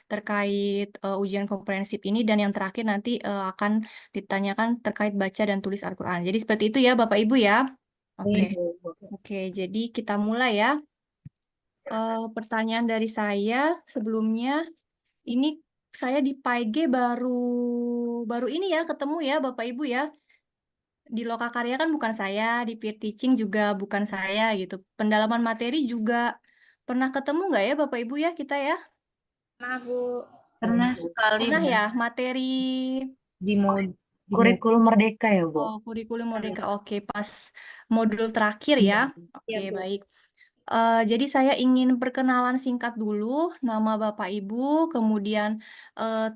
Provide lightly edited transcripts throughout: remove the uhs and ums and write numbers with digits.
terkait ujian komprehensif ini, dan yang terakhir nanti akan ditanyakan terkait baca dan tulis Al-Quran. Jadi seperti itu ya Bapak Ibu ya. Oke, Baik, Bu. oke. Jadi kita mulai ya. Pertanyaan dari saya sebelumnya, ini saya di PAIG baru baru ini ya ketemu ya Bapak Ibu ya. Di Lokakarya kan bukan saya, di peer teaching juga bukan saya gitu. Pendalaman materi juga pernah ketemu nggak ya Bapak Ibu ya kita ya? Nah, Bu. Pernah sekali, Pernah Bu, ya materi di kurikulum Merdeka ya, Bu. kurikulum Merdeka. Oke, pas modul terakhir ya. Oke, Iya, Bu. baik. Jadi saya ingin perkenalan singkat dulu, nama Bapak Ibu, kemudian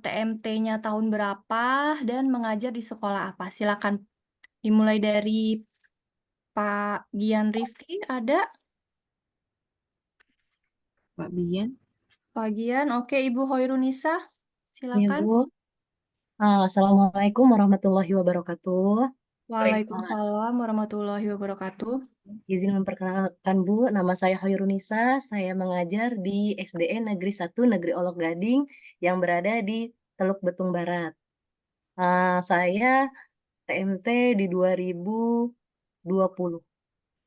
TMT-nya tahun berapa, dan mengajar di sekolah apa. Silakan dimulai dari Pak Gian Rifki, ada? Pak Bian. Pak Gian, oke. Ibu Hoirunisa, Ya, silakan. Bu. Assalamualaikum warahmatullahi wabarakatuh. Waalaikumsalam warahmatullahi wabarakatuh. Izin memperkenalkan, Bu, nama saya Hoirunisa. Saya mengajar di SDN Negeri 1 Negeri Olok Gading yang berada di Teluk Betung Barat. Saya TMT di 2020.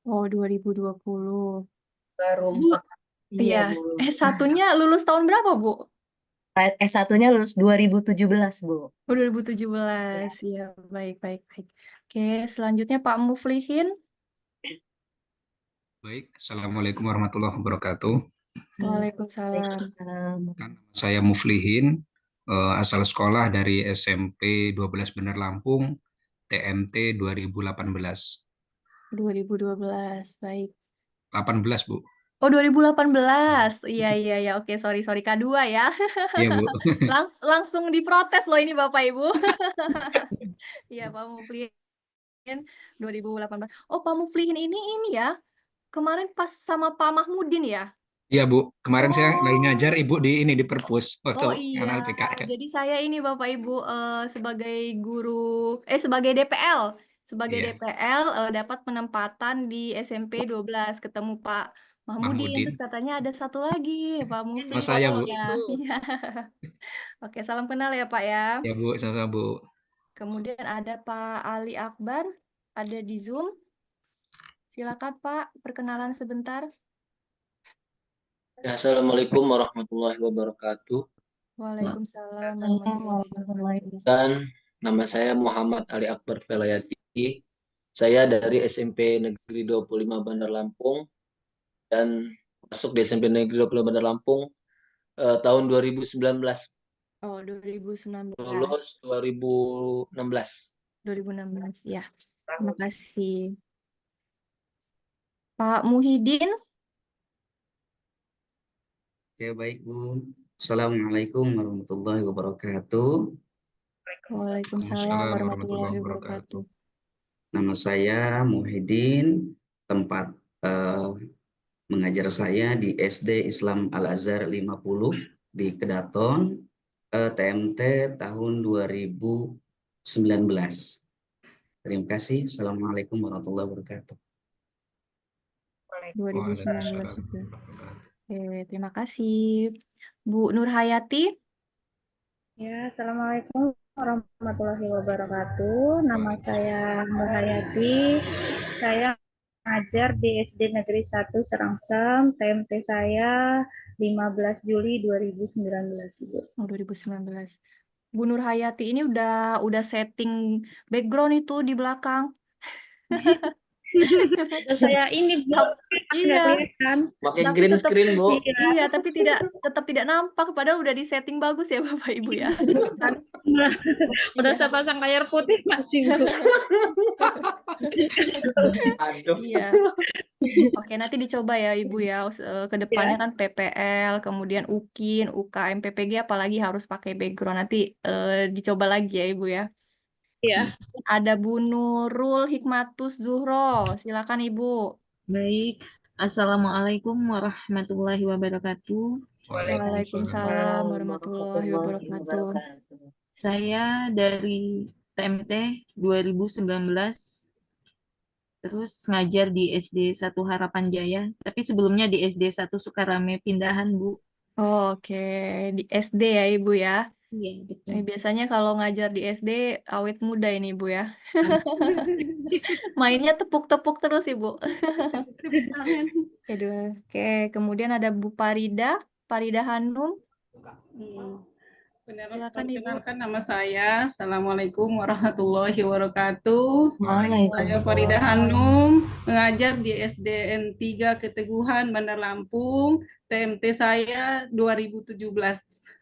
Oh, 2020. Baru Bu, 4. Iya, iya. Bu. S1-nya lulus tahun berapa, Bu? S1-nya lulus 2017, Bu. Oh, 2017. Iya, baik, baik, baik. Oke, selanjutnya Pak Muflihin. Baik, Assalamualaikum warahmatullahi wabarakatuh. Waalaikumsalam. Waalaikumsalam. Nama saya Muflihin, asal sekolah dari SMP 12 Bener Lampung, TMT 2018. 2012, baik. 18, Bu. Oh, 2018. Iya, iya, iya. Oke, sorry, sorry. K2 ya. Iya, Bu. Langsung diprotes loh ini Bapak Ibu. Iya, Pak Muflihin 2018. Oh, Pak Muflihin ini ya. Kemarin pas sama Pak Mahmudin ya. Iya, Bu. Kemarin saya lagi ngajar Oh, Ibu di ini di Perpus waktu oh iya. anak PKN. Jadi saya ini Bapak Ibu sebagai guru sebagai DPL, sebagai Iya, DPL dapat penempatan di SMP 12, ketemu Pak Mahmudin, Mahmudin. terus katanya ada satu lagi Pak Mas Muflihin saya, Oh, Bu. ya. gitu. Iya. Oke, salam kenal ya Pak ya. Ya, Bu, sama-sama, Bu. Kemudian ada Pak Ali Akbar, ada di Zoom. Silakan Pak, perkenalan sebentar. Ya, Assalamualaikum warahmatullahi wabarakatuh. Waalaikumsalam Waalaikumsalam warahmatullahi warahmatullahi wabarakatuh. Dan nama saya Muhammad Ali Akbar Velayati. Saya dari SMP Negeri 25 Bandar Lampung dan masuk di SMP Negeri 25 Bandar Lampung tahun 2019, Oh, 2019. lulus 2016. 2016 ya. Terima kasih. Pak Muhyiddin, Ya baik Bu. Assalamualaikum warahmatullahi wabarakatuh. Waalaikumsalam Waalaikumsalam warahmatullahi warahmatullahi wabarakatuh. wabarakatuh. Nama saya Muhyiddin. Tempat mengajar saya di SD Islam Al Azhar 50 di Kedaton, TMT tahun 2019. Terima kasih. Assalamualaikum warahmatullahi wabarakatuh. 2019 Waalaikumsalam juga. warahmatullahi wabarakatuh. Oke, terima kasih. Bu Nur Hayati, Ya, Assalamualaikum warahmatullahi wabarakatuh. Nama saya Nur Hayati. Saya mengajar di SD Negeri 1 Serangsem. TMT saya 15 Juli 2019, Ibu. oh, 2019. Bu Nur Hayati ini udah setting background itu di belakang. Udah saya ini, Bu, Tap- nggak Iya, kelihatan. Pakai tapi green tetap screen, Bu. Iya, iya, tapi tetap tidak nampak padahal udah di setting bagus ya Bapak Ibu ya. kan. Udah Iya. saya pasang layar putih masih, Bu. Aduh. Iya. Oke, nanti dicoba ya Ibu ya. Ke depannya Ya, kan PPL, kemudian UKIN, UKM, PPG apalagi harus pakai background. Nanti dicoba lagi ya Ibu ya. iya. Ada Bu Nurul Hikmatus Zuhro. Silakan Ibu. Baik, Assalamualaikum warahmatullahi wabarakatuh. Waalaikumsalam Waalaikumsalam warahmatullahi warahmatullahi wabarakatuh. wabarakatuh. Saya dari TMT 2019, terus ngajar di SD 1 Harapan Jaya, tapi sebelumnya di SD 1 Sukarame pindahan, Bu. Oke, di SD ya Ibu ya. Iya, betul. Biasanya kalau ngajar di SD awet muda ini Ibu ya. Mainnya tepuk-tepuk terus Ibu. Aduh. Oke, kemudian ada Bu Farida Hanum. Silakan Ibu. Perkenalkan nama saya. Assalamualaikum warahmatullahi wabarakatuh. Saya Farida Waalaikumsalam. Hanum, mengajar di SDN 3 Keteguhan, Bandar Lampung. TMT saya 2017.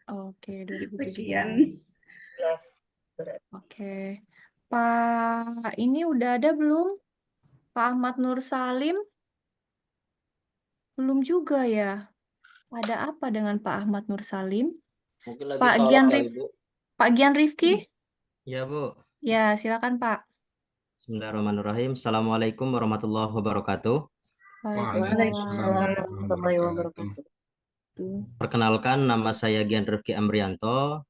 Oke, 2017. Sekian. Oke. Pak, ini udah ada belum? Pak Ahmad Nur Salim? Belum juga ya. Ada apa dengan Pak Ahmad Nur Salim? Mungkin lagi Pak sholat Gian kali, Rif, Bu. Pak Gian Rifki? Ya, Bu. Ya, silakan Pak. Bismillahirrahmanirrahim. Assalamualaikum warahmatullahi wabarakatuh. Waalaikumsalam. Waalaikumsalam warahmatullahi wabarakatuh. Perkenalkan, nama saya Gian Rifki Amrianto.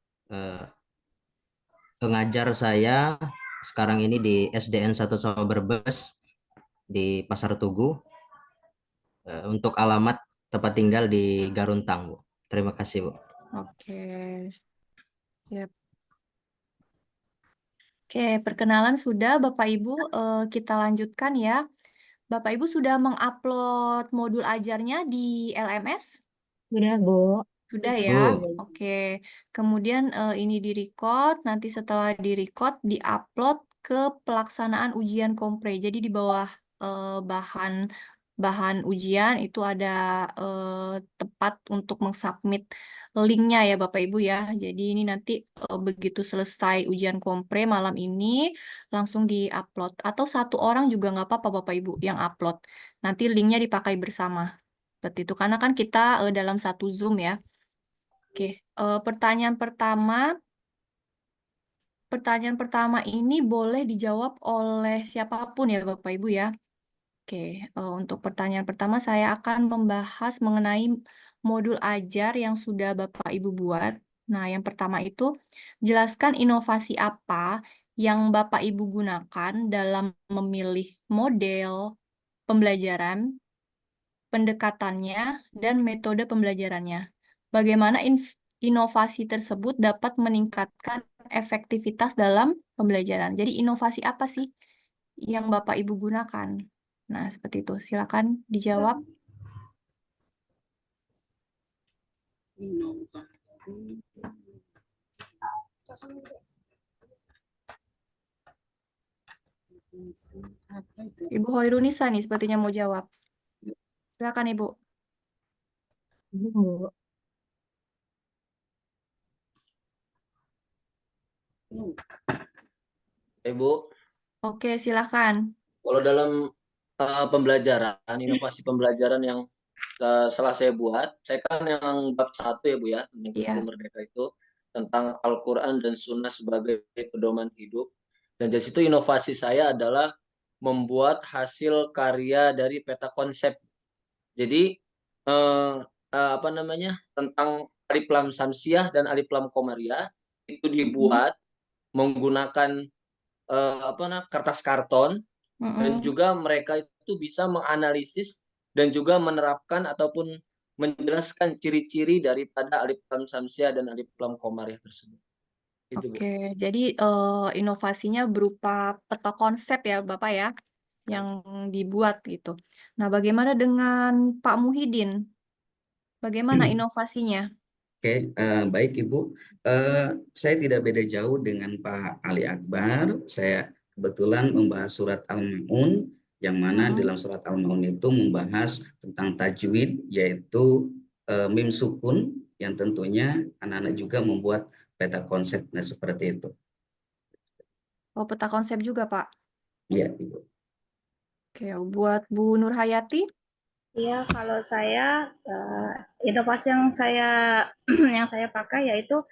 Pengajar saya sekarang ini di SDN 1 Sawah Brebes di Pasar Tugu. Untuk alamat tempat tinggal di Garuntang, Bu. Terima kasih, Bu. Oke. Siap. Oke, perkenalan sudah Bapak Ibu. Kita lanjutkan ya. Bapak Ibu sudah mengupload modul ajarnya di LMS? Sudah, Bu. Sudah ya. Bu. Oke. Kemudian ini di-record, nanti setelah di-record di-upload ke pelaksanaan ujian kompre. Jadi di bawah bahan ujian itu ada tempat untuk mengsubmit linknya ya Bapak Ibu ya. Jadi ini nanti begitu selesai ujian kompre malam ini langsung di-upload. Atau satu orang juga nggak apa-apa Bapak Ibu yang upload. Nanti linknya dipakai bersama. Seperti itu. Karena kan kita dalam satu Zoom ya. Oke, pertanyaan pertama ini boleh dijawab oleh siapapun ya Bapak Ibu ya. Oke, untuk pertanyaan pertama saya akan membahas mengenai modul ajar yang sudah Bapak Ibu buat. Nah, yang pertama itu jelaskan inovasi apa yang Bapak Ibu gunakan dalam memilih model pembelajaran, pendekatannya, dan metode pembelajarannya. Bagaimana inovasi tersebut dapat meningkatkan efektivitas dalam pembelajaran. Jadi inovasi apa sih yang Bapak Ibu gunakan? Nah, seperti itu. Silakan dijawab. Ibu Hoirunisa nih sepertinya mau jawab. Silakan Ibu. Bu. Ibu, Oke, silakan. kalau dalam pembelajaran, inovasi pembelajaran yang setelah saya buat, saya kan yang bab 1 ya Bu ya, tentang Iya. kurikulum merdeka itu, tentang Al-Quran dan Sunnah sebagai pedoman hidup. Dan dari situ inovasi saya adalah membuat hasil karya dari peta konsep. Jadi apa namanya, tentang Alif Lam Samsiah dan Alif Lam Komariah itu dibuat menggunakan kertas karton, dan juga mereka itu bisa menganalisis dan juga menerapkan ataupun menjelaskan ciri-ciri daripada Alif Lam Samsiah dan Alif Lam Komariah tersebut. Itu, Bu. Oke, jadi inovasinya berupa peta konsep ya Bapak ya, yang dibuat gitu. Nah, bagaimana dengan Pak Muhyiddin? Bagaimana inovasinya? Oke, baik Ibu. Saya tidak beda jauh dengan Pak Ali Akbar. Saya kebetulan membahas surat Al-Ma'un, yang mana dalam surat Al-Ma'un itu membahas tentang tajwid, yaitu mim sukun, yang tentunya anak-anak juga membuat peta konsep. Nah, seperti itu. Oh, peta konsep juga Pak. Ya, Ibu. Oke, buat Bu Nurhayati? Iya, kalau saya inovasi yang saya pakai yaitu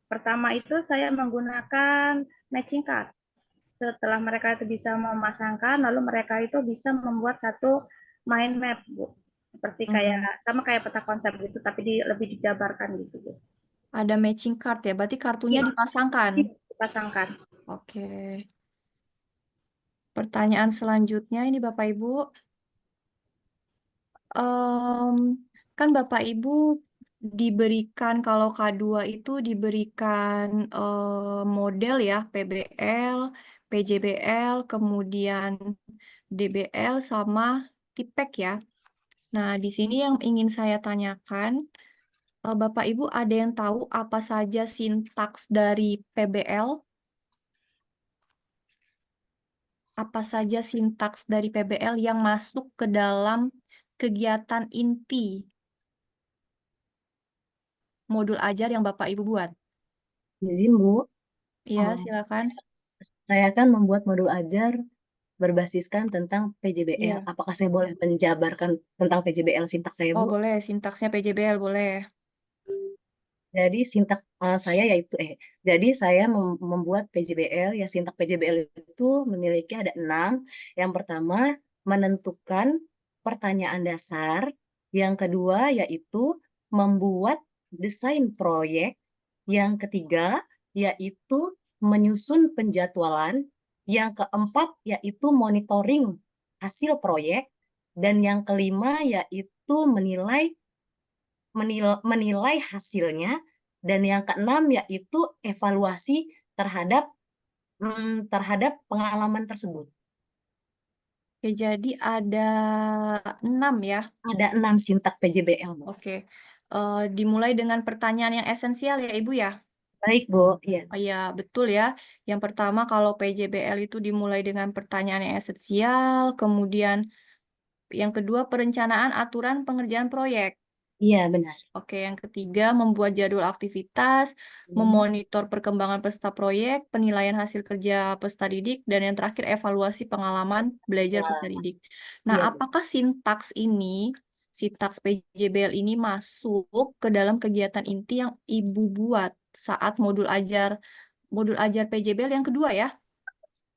pertama itu saya menggunakan matching card. Setelah mereka itu bisa memasangkan, lalu mereka itu bisa membuat satu mind map, Bu. Seperti sama kayak peta konsep gitu, tapi lebih dijabarkan gitu, Bu. Ada matching card ya, berarti kartunya dipasangkan. Dipasangkan. Oke. Pertanyaan selanjutnya ini Bapak Ibu. Kan Bapak Ibu diberikan kalau K2 itu diberikan model ya PBL, PJBL, kemudian DBL sama TIPEK ya. Nah, di sini yang ingin saya tanyakan, Bapak Ibu ada yang tahu apa saja sintaks dari PBL? Apa saja sintaks dari PBL yang masuk ke dalam kegiatan inti modul ajar yang Bapak Ibu buat? Izin Bu, Iya, eh, silakan. saya akan membuat modul ajar berbasiskan tentang PJBL. Iya. Apakah saya boleh menjabarkan tentang PJBL sintaks saya, Oh, Bu? boleh. Sintaksnya PJBL, boleh. Jadi saya yaitu jadi saya membuat PJBL ya, sintak PJBL itu memiliki ada 6. Yang pertama menentukan pertanyaan dasar, yang kedua yaitu membuat desain proyek, yang ketiga yaitu menyusun penjadwalan, yang keempat yaitu monitoring hasil proyek, dan yang kelima yaitu menilai hasilnya, dan yang keenam yaitu evaluasi terhadap terhadap pengalaman tersebut. Oke, jadi ada 6 ya. Ada 6 sintak PJBL, Bu. Oke. Dimulai dengan pertanyaan yang esensial ya, Ibu ya. Baik, Bu. Iya. Oh ya, betul ya. Yang pertama kalau PJBL itu dimulai dengan pertanyaan yang esensial, kemudian yang kedua perencanaan aturan pengerjaan proyek. Iya, benar. Oke, yang ketiga membuat jadwal aktivitas, memonitor perkembangan peserta proyek, penilaian hasil kerja peserta didik, dan yang terakhir evaluasi pengalaman belajar peserta didik. Nah, Iya, Bu. apakah sintaks PJBL ini masuk ke dalam kegiatan inti yang Ibu buat saat modul ajar PJBL yang kedua ya?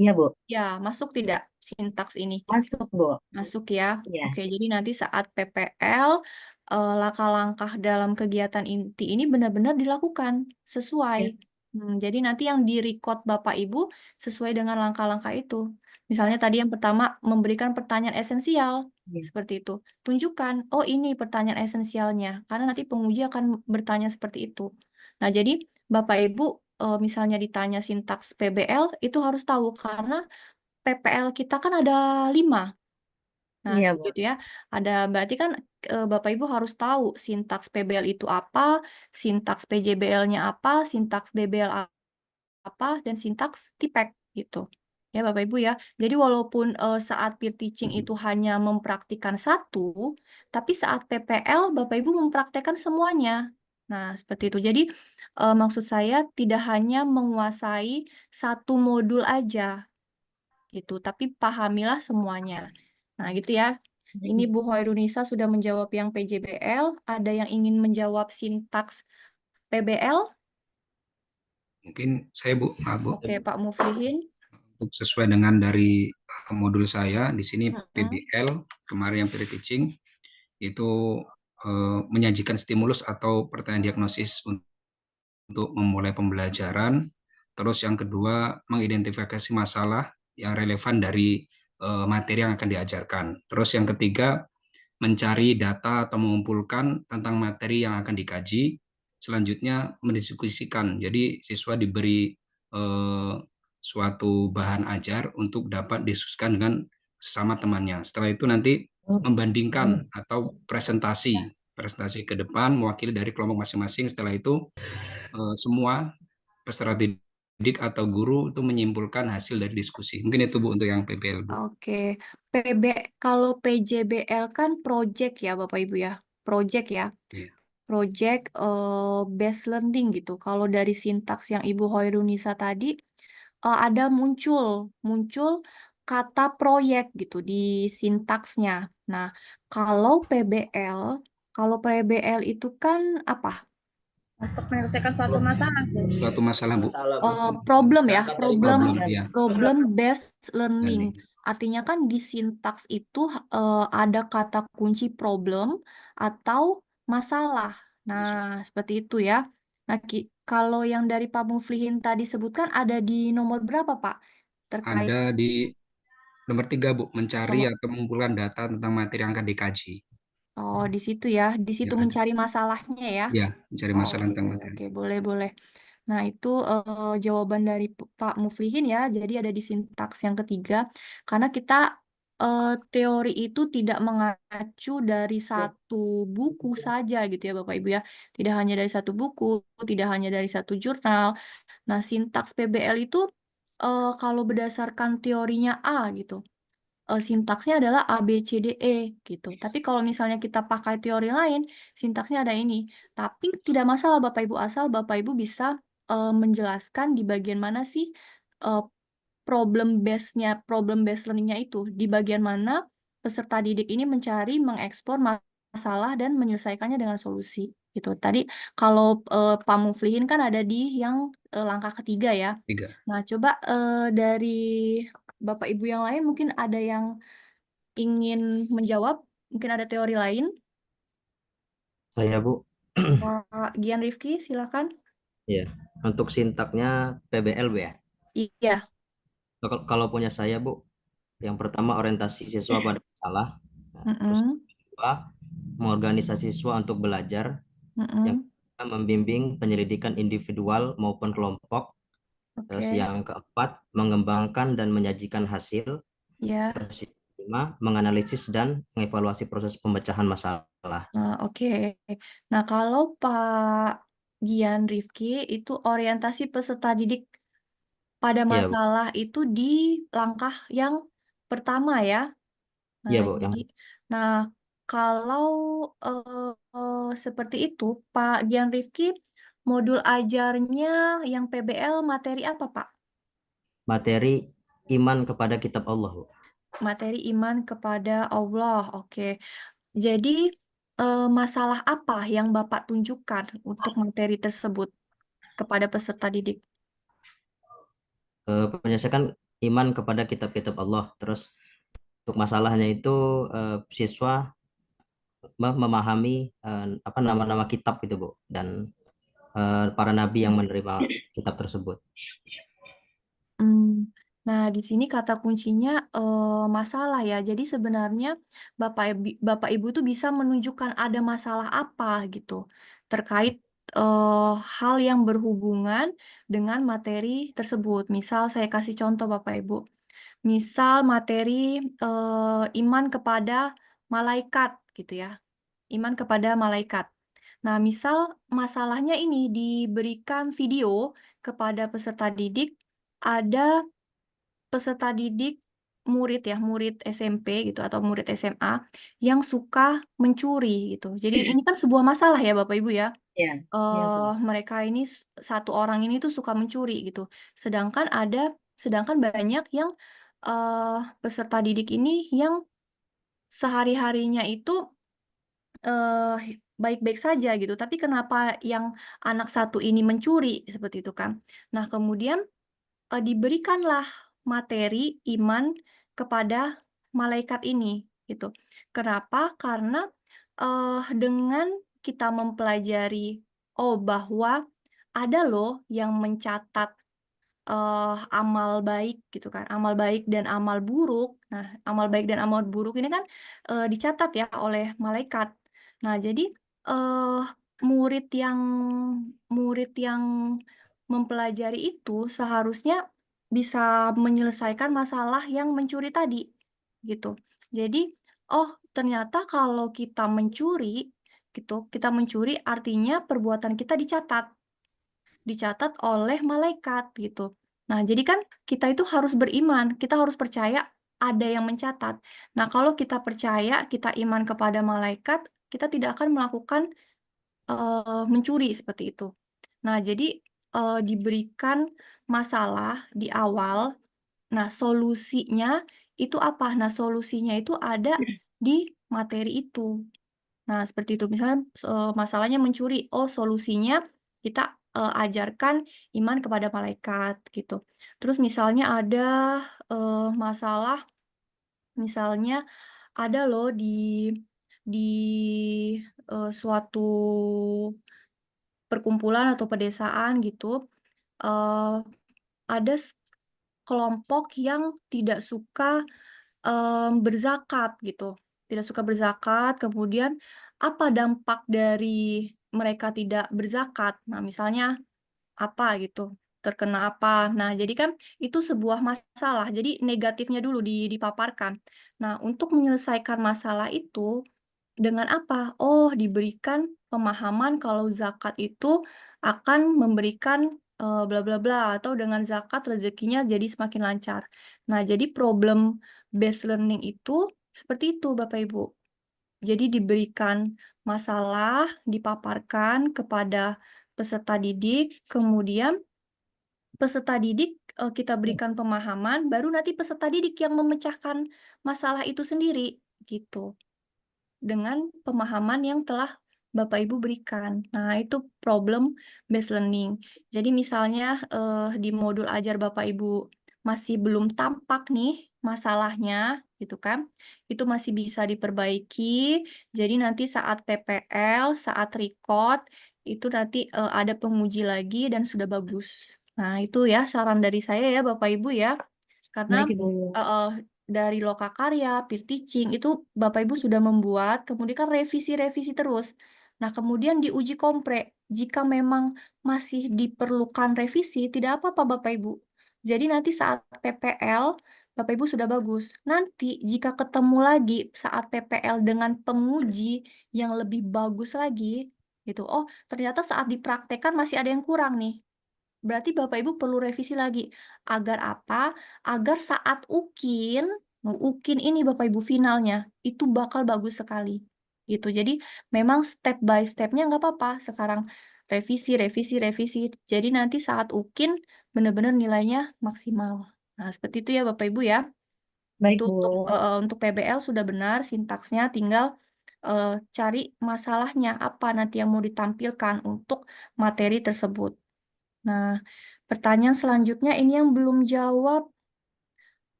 Iya, Bu. Ya, masuk tidak sintaks ini? Masuk, Bu. Masuk ya. Iya. Oke, jadi nanti saat PPL, langkah-langkah dalam kegiatan inti ini benar-benar dilakukan sesuai. Iya. Jadi nanti yang di-record Bapak Ibu sesuai dengan langkah-langkah itu. Misalnya tadi yang pertama memberikan pertanyaan esensial. Iya. Seperti itu. Tunjukkan, oh ini pertanyaan esensialnya. Karena nanti penguji akan bertanya seperti itu. Nah, jadi Bapak Ibu misalnya ditanya sintaks PBL, itu harus tahu karena PPL kita kan ada 5. Nah, Iya, Bu. gitu ya. Berarti kan Bapak Ibu harus tahu sintaks PBL itu apa, sintaks PJBL-nya apa, sintaks DBL apa, dan sintaks TIPEK gitu. Ya, Bapak Ibu ya. Jadi walaupun saat peer teaching itu hanya mempraktikkan satu, tapi saat PPL Bapak Ibu mempraktekkan semuanya. Nah, seperti itu. Jadi maksud saya tidak hanya menguasai satu modul aja gitu, tapi pahamilah semuanya. Nah, gitu ya. Ini Bu Hoirunisa sudah menjawab yang PJBL. Ada yang ingin menjawab sintaks PBL? Mungkin saya Bu, Bu. Oke, Pak Muflihin. Untuk sesuai dengan dari modul saya di sini Mm-mm. PBL kemarin yang pre-teaching itu menyajikan stimulus atau pertanyaan diagnosis untuk memulai pembelajaran. Terus yang kedua mengidentifikasi masalah yang relevan dari materi yang akan diajarkan. Terus yang ketiga mencari data atau mengumpulkan tentang materi yang akan dikaji. Selanjutnya mendiskusikan. Jadi siswa diberi suatu bahan ajar untuk dapat diskusikan dengan sesama temannya. Setelah itu nanti membandingkan atau presentasi ke depan mewakili dari kelompok masing-masing. Setelah itu semua peserta didik atau guru itu menyimpulkan hasil dari diskusi. Mungkin itu Bu untuk yang PBL Bu. Oke, kalau PJBL kan project ya Bapak Ibu ya, project ya, Iya. project based learning gitu. Kalau dari sintaks yang Ibu Hoirunisa tadi ada muncul kata proyek gitu di sintaksnya. Nah, kalau PBL, kalau PBL itu kan apa? Untuk menyelesaikan suatu masalah, Bu. Suatu masalah Bu. Problem ya, Problem ya. problem based learning. Learning. Artinya kan di sintaks itu ada kata kunci problem atau masalah. Nah, seperti itu ya. Nah, kalau yang dari Pak Muflihin tadi sebutkan ada di nomor berapa, Pak? Terkait Ada di nomor 3 Bu, mencari nomor atau mengumpulkan data tentang materi yang akan dikaji. Oh, di situ ya, di situ Ya, ada. mencari masalahnya ya. Ya, mencari masalah Oke, tentang materi. oke, boleh, boleh. Nah, itu jawaban dari Pak Muflihin ya. Jadi ada di sintaks yang ketiga. Karena kita teori itu tidak mengacu dari satu buku saja gitu ya Bapak Ibu ya. Tidak hanya dari satu buku, tidak hanya dari satu jurnal. Nah, sintaks PBL itu kalau berdasarkan teorinya A gitu. Sintaksnya adalah A, B, C, D, E gitu. Tapi kalau misalnya kita pakai teori lain, sintaksnya ada ini. Tapi tidak masalah Bapak Ibu, asal Bapak Ibu bisa menjelaskan di bagian mana sih eh, problem based learningnya itu. Di bagian mana peserta didik ini mencari, mengekspor masalah dan menyelesaikannya dengan solusi gitu. Tadi kalau Pak Muflihin kan ada di yang langkah ketiga ya. 3. Nah, coba dari Bapak Ibu yang lain mungkin ada yang ingin menjawab, mungkin ada teori lain. Saya, Bu. Pak Gian Rifki, silakan. Ya, untuk sintaknya PBL, Bu ya. Iya. Kalau punya saya, Bu, yang pertama orientasi siswa pada masalah. Nah, terus Mm-mm. kedua, mengorganisasi siswa untuk belajar. Yang Mm-mm. ketiga, membimbing penyelidikan individual maupun kelompok. Terus Oke. yang keempat, mengembangkan dan menyajikan hasil. Ya. Terus yang kelima, menganalisis dan mengevaluasi proses pemecahan masalah. Nah, oke. Nah, kalau Pak Gian Rifki itu orientasi peserta didik pada Iya, Bu. masalah itu di langkah yang pertama ya. Nah, Iya, Bu. Yang jadi, nah kalau seperti itu, Pak Gian Rifki, modul ajarnya yang PBL materi apa, Pak? materi iman kepada kitab Allah, Bu. Materi iman kepada Allah. Oke. Jadi, masalah apa yang Bapak tunjukkan untuk materi tersebut kepada peserta didik? Menyelesaikan iman kepada kitab-kitab Allah. Terus untuk masalahnya itu siswa memahami apa nama-nama kitab gitu, Bu, dan para nabi yang menerima kitab tersebut. Hmm, Nah, di sini kata kuncinya masalah ya. Jadi sebenarnya Bapak Ibu tuh bisa menunjukkan ada masalah apa gitu terkait hal yang berhubungan dengan materi tersebut. Misal saya kasih contoh Bapak Ibu. Misal materi iman kepada malaikat gitu ya. Iman kepada malaikat. Nah, misal masalahnya ini diberikan video kepada peserta didik, ada peserta didik murid ya, murid SMP gitu atau murid SMA yang suka mencuri gitu. Jadi ini kan sebuah masalah ya Bapak Ibu ya. Iya, iya, Bu. Mereka ini satu orang ini tuh suka mencuri gitu. Sedangkan sedangkan banyak yang eh, peserta didik ini yang sehari-harinya itu eh, baik-baik saja gitu. Tapi kenapa yang anak satu ini mencuri seperti itu kan? Nah, kemudian diberikanlah materi iman kepada malaikat ini gitu. Kenapa? Karena dengan kita mempelajari oh bahwa ada loh yang mencatat amal baik gitu kan, amal baik dan amal buruk. Nah, amal baik dan amal buruk ini kan dicatat ya oleh malaikat. Nah, jadi eh murid yang murid yang mempelajari itu seharusnya bisa menyelesaikan masalah yang mencuri tadi gitu. Jadi, oh ternyata kalau kita mencuri gitu, kita mencuri artinya perbuatan kita dicatat oleh malaikat gitu. Nah, jadi kan kita itu harus beriman, kita harus percaya ada yang mencatat. Nah, kalau kita percaya, kita iman kepada malaikat, kita tidak akan melakukan mencuri seperti itu. Nah, jadi diberikan masalah di awal. Nah, solusinya itu apa? Nah, solusinya itu ada di materi itu. Nah, seperti itu. Misalnya masalahnya mencuri. Oh, solusinya kita ajarkan iman kepada malaikat gitu. Terus misalnya ada masalah, misalnya ada loh di suatu perkumpulan atau pedesaan gitu, eh, ada kelompok yang tidak suka berzakat gitu. tidak suka berzakat, kemudian apa dampak dari mereka tidak berzakat? Nah, misalnya apa gitu, terkena apa. Nah, jadi kan itu sebuah masalah. Jadi negatifnya dulu dipaparkan. Nah, untuk menyelesaikan masalah itu dengan apa? Oh, diberikan pemahaman kalau zakat itu akan memberikan bla bla bla, atau dengan zakat rezekinya jadi semakin lancar. Nah, jadi problem based learning itu seperti itu, Bapak Ibu. Jadi diberikan masalah, dipaparkan kepada peserta didik, kemudian peserta didik kita berikan pemahaman, baru nanti peserta didik yang memecahkan masalah itu sendiri, gitu. Dengan pemahaman yang telah Bapak Ibu berikan. Nah, itu problem based learning. Jadi misalnya di modul ajar Bapak Ibu masih belum tampak nih masalahnya, gitu kan? Itu masih bisa diperbaiki. Jadi nanti saat PPL, saat record, itu nanti ada penguji lagi dan sudah bagus. Nah, itu ya saran dari saya ya Bapak Ibu ya. Karena Baik, Ibu. dari Lokakarya, peer teaching, itu Bapak Ibu sudah membuat, kemudian kan revisi-revisi terus. Nah, kemudian diuji kompre. Jika memang masih diperlukan revisi, tidak apa-apa Bapak Ibu. Jadi nanti saat PPL, Bapak Ibu sudah bagus. Nanti jika ketemu lagi saat PPL dengan penguji yang lebih bagus lagi, gitu. Oh, ternyata saat dipraktekkan masih ada yang kurang nih. Berarti Bapak Ibu perlu revisi lagi. Agar apa? Agar saat UKIN, UKIN ini Bapak Ibu finalnya, itu bakal bagus sekali. Gitu. Jadi memang step by step-nya nggak apa-apa. Sekarang revisi, revisi, revisi. Jadi nanti saat UKIN benar-benar nilainya maksimal. Nah, seperti itu ya Bapak Ibu ya. Baik, Itu Bu. untuk PBL sudah benar sintaksnya, tinggal cari masalahnya apa nanti yang mau ditampilkan untuk materi tersebut. Nah, pertanyaan selanjutnya ini yang belum jawab,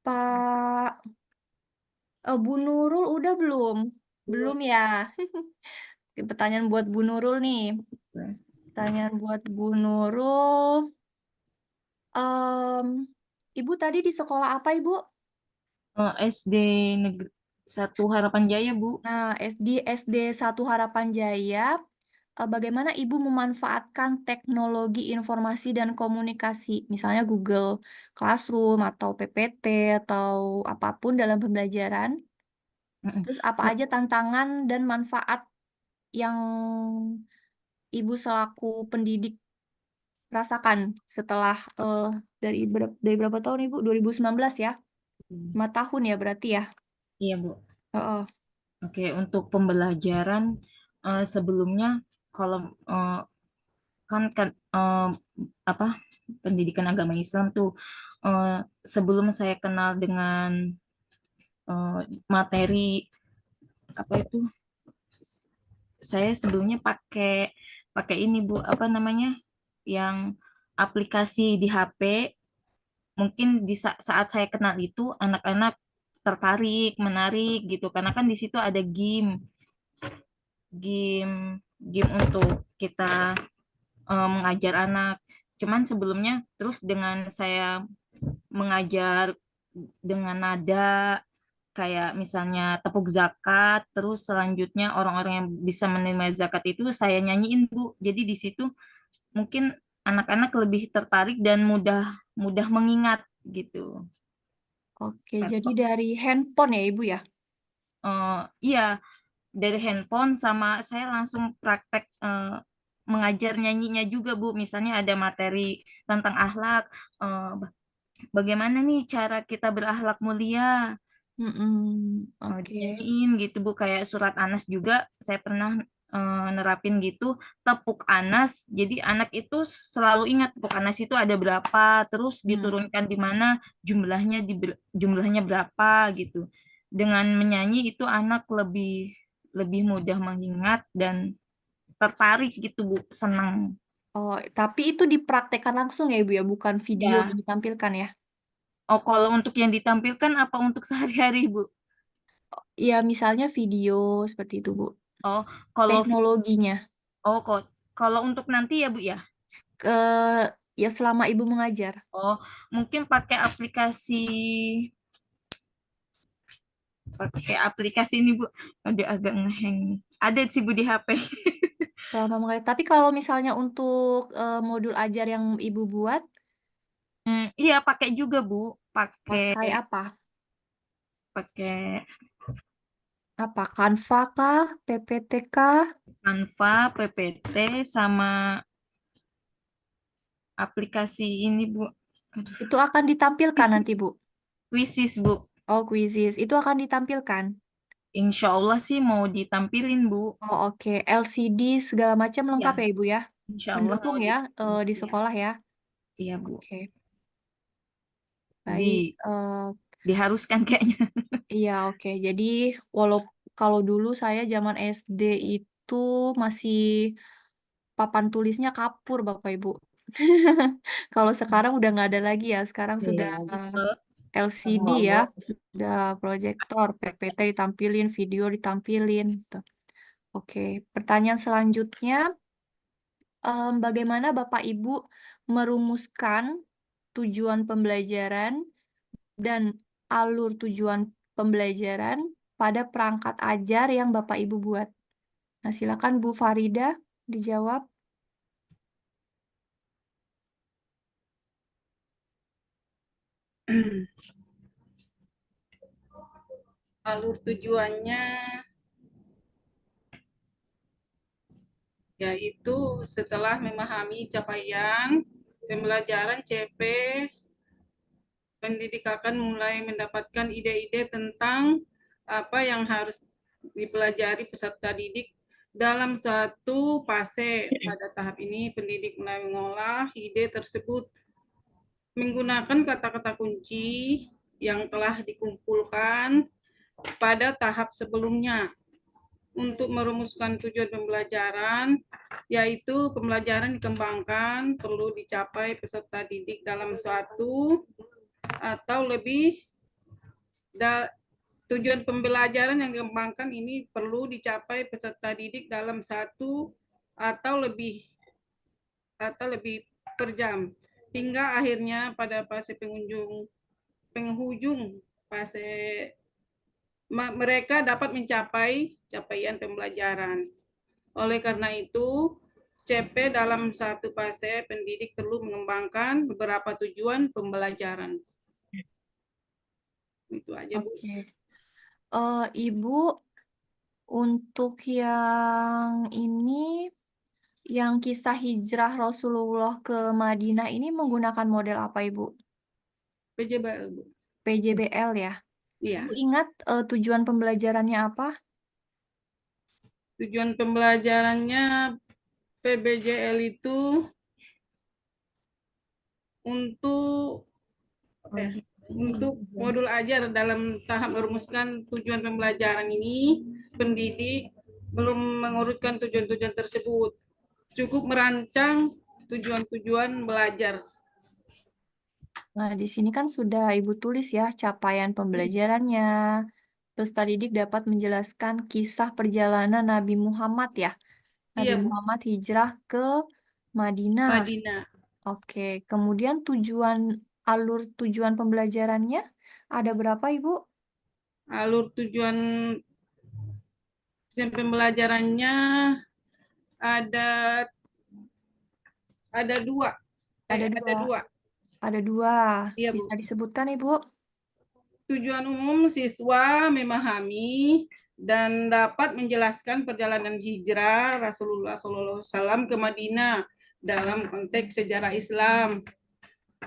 Pak Bu Nurul udah belum? Belum ya. Pertanyaan buat Bu Nurul nih. Pertanyaan buat Bu Nurul. Em, Ibu tadi di sekolah apa, Ibu? SD Negeri 1 Harapan Jaya, Bu. Nah, SD 1 Harapan Jaya. Bagaimana Ibu memanfaatkan teknologi informasi dan komunikasi, misalnya Google Classroom atau PPT atau apapun dalam pembelajaran? Mm-mm. Terus apa aja tantangan dan manfaat yang Ibu selaku pendidik rasakan setelah dari berapa tahun Ibu? 2019 ya? 5 tahun ya berarti ya? Iya, Bu. Heeh. Oke, untuk pembelajaran sebelumnya kalau kan apa pendidikan agama Islam tuh sebelum saya kenal dengan materi apa itu saya sebelumnya pakai pakai ini Bu, apa namanya, yang aplikasi di HP. Mungkin di saat saya kenal itu anak-anak tertarik, menarik gitu, karena kan di situ ada game game untuk kita mengajar anak. Cuman sebelumnya terus dengan saya mengajar dengan nada kayak misalnya tepuk zakat, terus selanjutnya orang-orang yang bisa menerima zakat itu saya nyanyiin, Bu. Jadi di situ mungkin anak-anak lebih tertarik dan mudah mudah mengingat gitu. Oke, jadi dari handphone ya Ibu ya? Iya, dari handphone sama saya langsung praktek mengajar nyanyinya juga, Bu. Misalnya ada materi tentang akhlak, bagaimana nih cara kita berakhlak mulia, Oke. dinyanyiin gitu, Bu. Kayak surat Anas juga saya pernah nerapin gitu, tepuk Anas. Jadi anak itu selalu ingat tepuk Anas itu ada berapa, terus diturunkan di mana, jumlahnya berapa gitu. Dengan menyanyi itu anak lebih lebih mudah mengingat dan tertarik gitu, Bu, senang. Oh, tapi itu dipraktekkan langsung ya Ibu ya, bukan video Ya. yang ditampilkan ya? Oh, kalau untuk yang ditampilkan apa untuk sehari-hari, Bu? Ya, misalnya video seperti itu Bu. Oh, kalau Teknologinya. kalau untuk nanti ya, Bu ya. Ya selama Ibu mengajar. Oh, mungkin pakai aplikasi pakai aplikasi ini Bu. Udah agak ngeheng nih. Ada sih Bu di HP. Selama mengajar. Tapi kalau misalnya untuk modul ajar yang Ibu buat, Iya pakai juga Bu. pakai apa? Pakai Apa? Canva kah? PPT kah? Canva, PPT, sama aplikasi ini Bu. Aduh, Itu akan ditampilkan nanti, Bu. Quizzes Bu. Oh, Quizzes. Itu akan ditampilkan. Insya Allah sih mau ditampilin Bu. Oh, oke. LCD segala macam lengkap ya, Ibu ya? Insya Allah Mendukung mau ya di iya. sekolah ya. Iya Bu. Oke. Baik. Diharuskan kayaknya. Iya, oke. Jadi kalau dulu saya zaman SD itu masih papan tulisnya kapur, Bapak Ibu. Kalau sekarang udah nggak ada lagi ya. Sekarang sudah LCD ya, sudah proyektor, PPT ditampilin, video ditampilin. Gitu. Oke, pertanyaan selanjutnya, bagaimana Bapak Ibu merumuskan tujuan pembelajaran dan alur tujuan pembelajaran pada perangkat ajar yang Bapak Ibu buat? Nah, silakan Bu Farida dijawab. Alur tujuannya yaitu setelah memahami capaian pembelajaran CP, pendidik akan mulai mendapatkan ide-ide tentang apa yang harus dipelajari peserta didik dalam suatu fase. Pada tahap ini, pendidik mulai mengolah ide tersebut menggunakan kata-kata kunci yang telah dikumpulkan pada tahap sebelumnya untuk merumuskan tujuan pembelajaran, yaitu pembelajaran dikembangkan perlu dicapai peserta didik dalam suatu atau lebih tujuan pembelajaran yang dikembangkan ini perlu dicapai peserta didik dalam satu atau lebih per jam hingga akhirnya pada fase penghujung fase mereka dapat mencapai capaian pembelajaran. Oleh karena itu, CP dalam satu fase pendidik perlu mengembangkan beberapa tujuan pembelajaran. Itu aja, Bu. Oke. Ibu, untuk yang ini, yang kisah hijrah Rasulullah ke Madinah ini menggunakan model apa, Ibu? PJBL, Bu. PJBL ya? Iya. Ibu ingat tujuan pembelajarannya apa? Tujuan pembelajarannya PBJL itu untuk modul ajar dalam tahap merumuskan tujuan pembelajaran ini, pendidik belum mengurutkan tujuan-tujuan tersebut. Cukup merancang tujuan-tujuan belajar. Nah, di sini kan sudah Ibu tulis ya capaian pembelajarannya. Peserta didik dapat menjelaskan kisah perjalanan Nabi Muhammad ya. Nabi Iya, Bu. Muhammad hijrah ke Madinah. Madinah. Oke, kemudian alur tujuan pembelajarannya ada berapa, Ibu? Alur tujuan pembelajarannya ada dua. Ada dua. Iya, Bu. Bisa disebutkan, Ibu? Tujuan umum siswa memahami dan dapat menjelaskan perjalanan hijrah Rasulullah SAW ke Madinah dalam konteks sejarah Islam.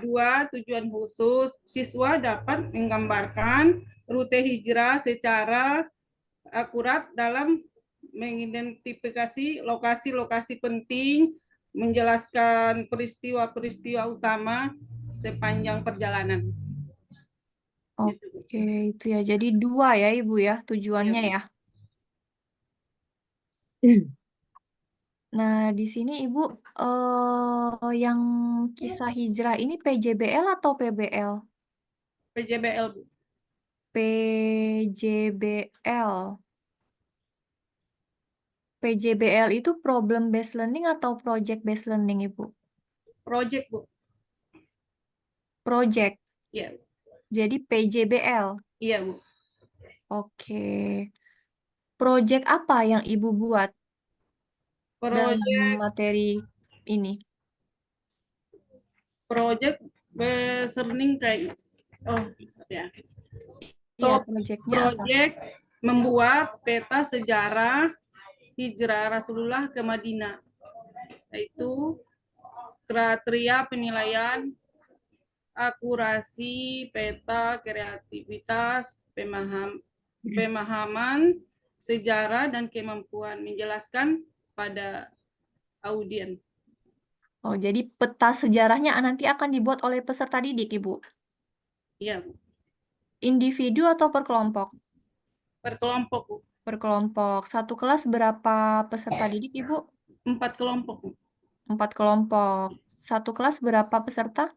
Dua, tujuan khusus, siswa dapat menggambarkan rute hijrah secara akurat dalam mengidentifikasi lokasi-lokasi penting, menjelaskan peristiwa-peristiwa utama sepanjang perjalanan. Oke, itu ya. Jadi dua ya, Ibu ya, tujuannya ya. Nah, di sini Ibu yang kisah hijrah ini PJBL atau PBL? PJBL, Bu. PJBL. PJBL itu problem based learning atau project based learning, Ibu? Project, Bu. Project. Iya. Jadi PJBL. Iya, Bu. Oke. Proyek apa yang Ibu buat dalam Proyek materi ini? proyek beserning kayak ya. Iya, Top proyeknya apa? proyek membuat peta sejarah hijrah Rasulullah ke Madinah, yaitu kriteria penilaian, akurasi peta, kreativitas, pemahaman sejarah, dan kemampuan menjelaskan pada audien. Oh, jadi peta sejarahnya nanti akan dibuat oleh peserta didik, Ibu. Iya, Bu. Individu atau per kelompok? Per kelompok, Bu. Per kelompok. Satu kelas berapa peserta didik, Ibu? 4 kelompok, Bu. 4 kelompok. Satu kelas berapa peserta?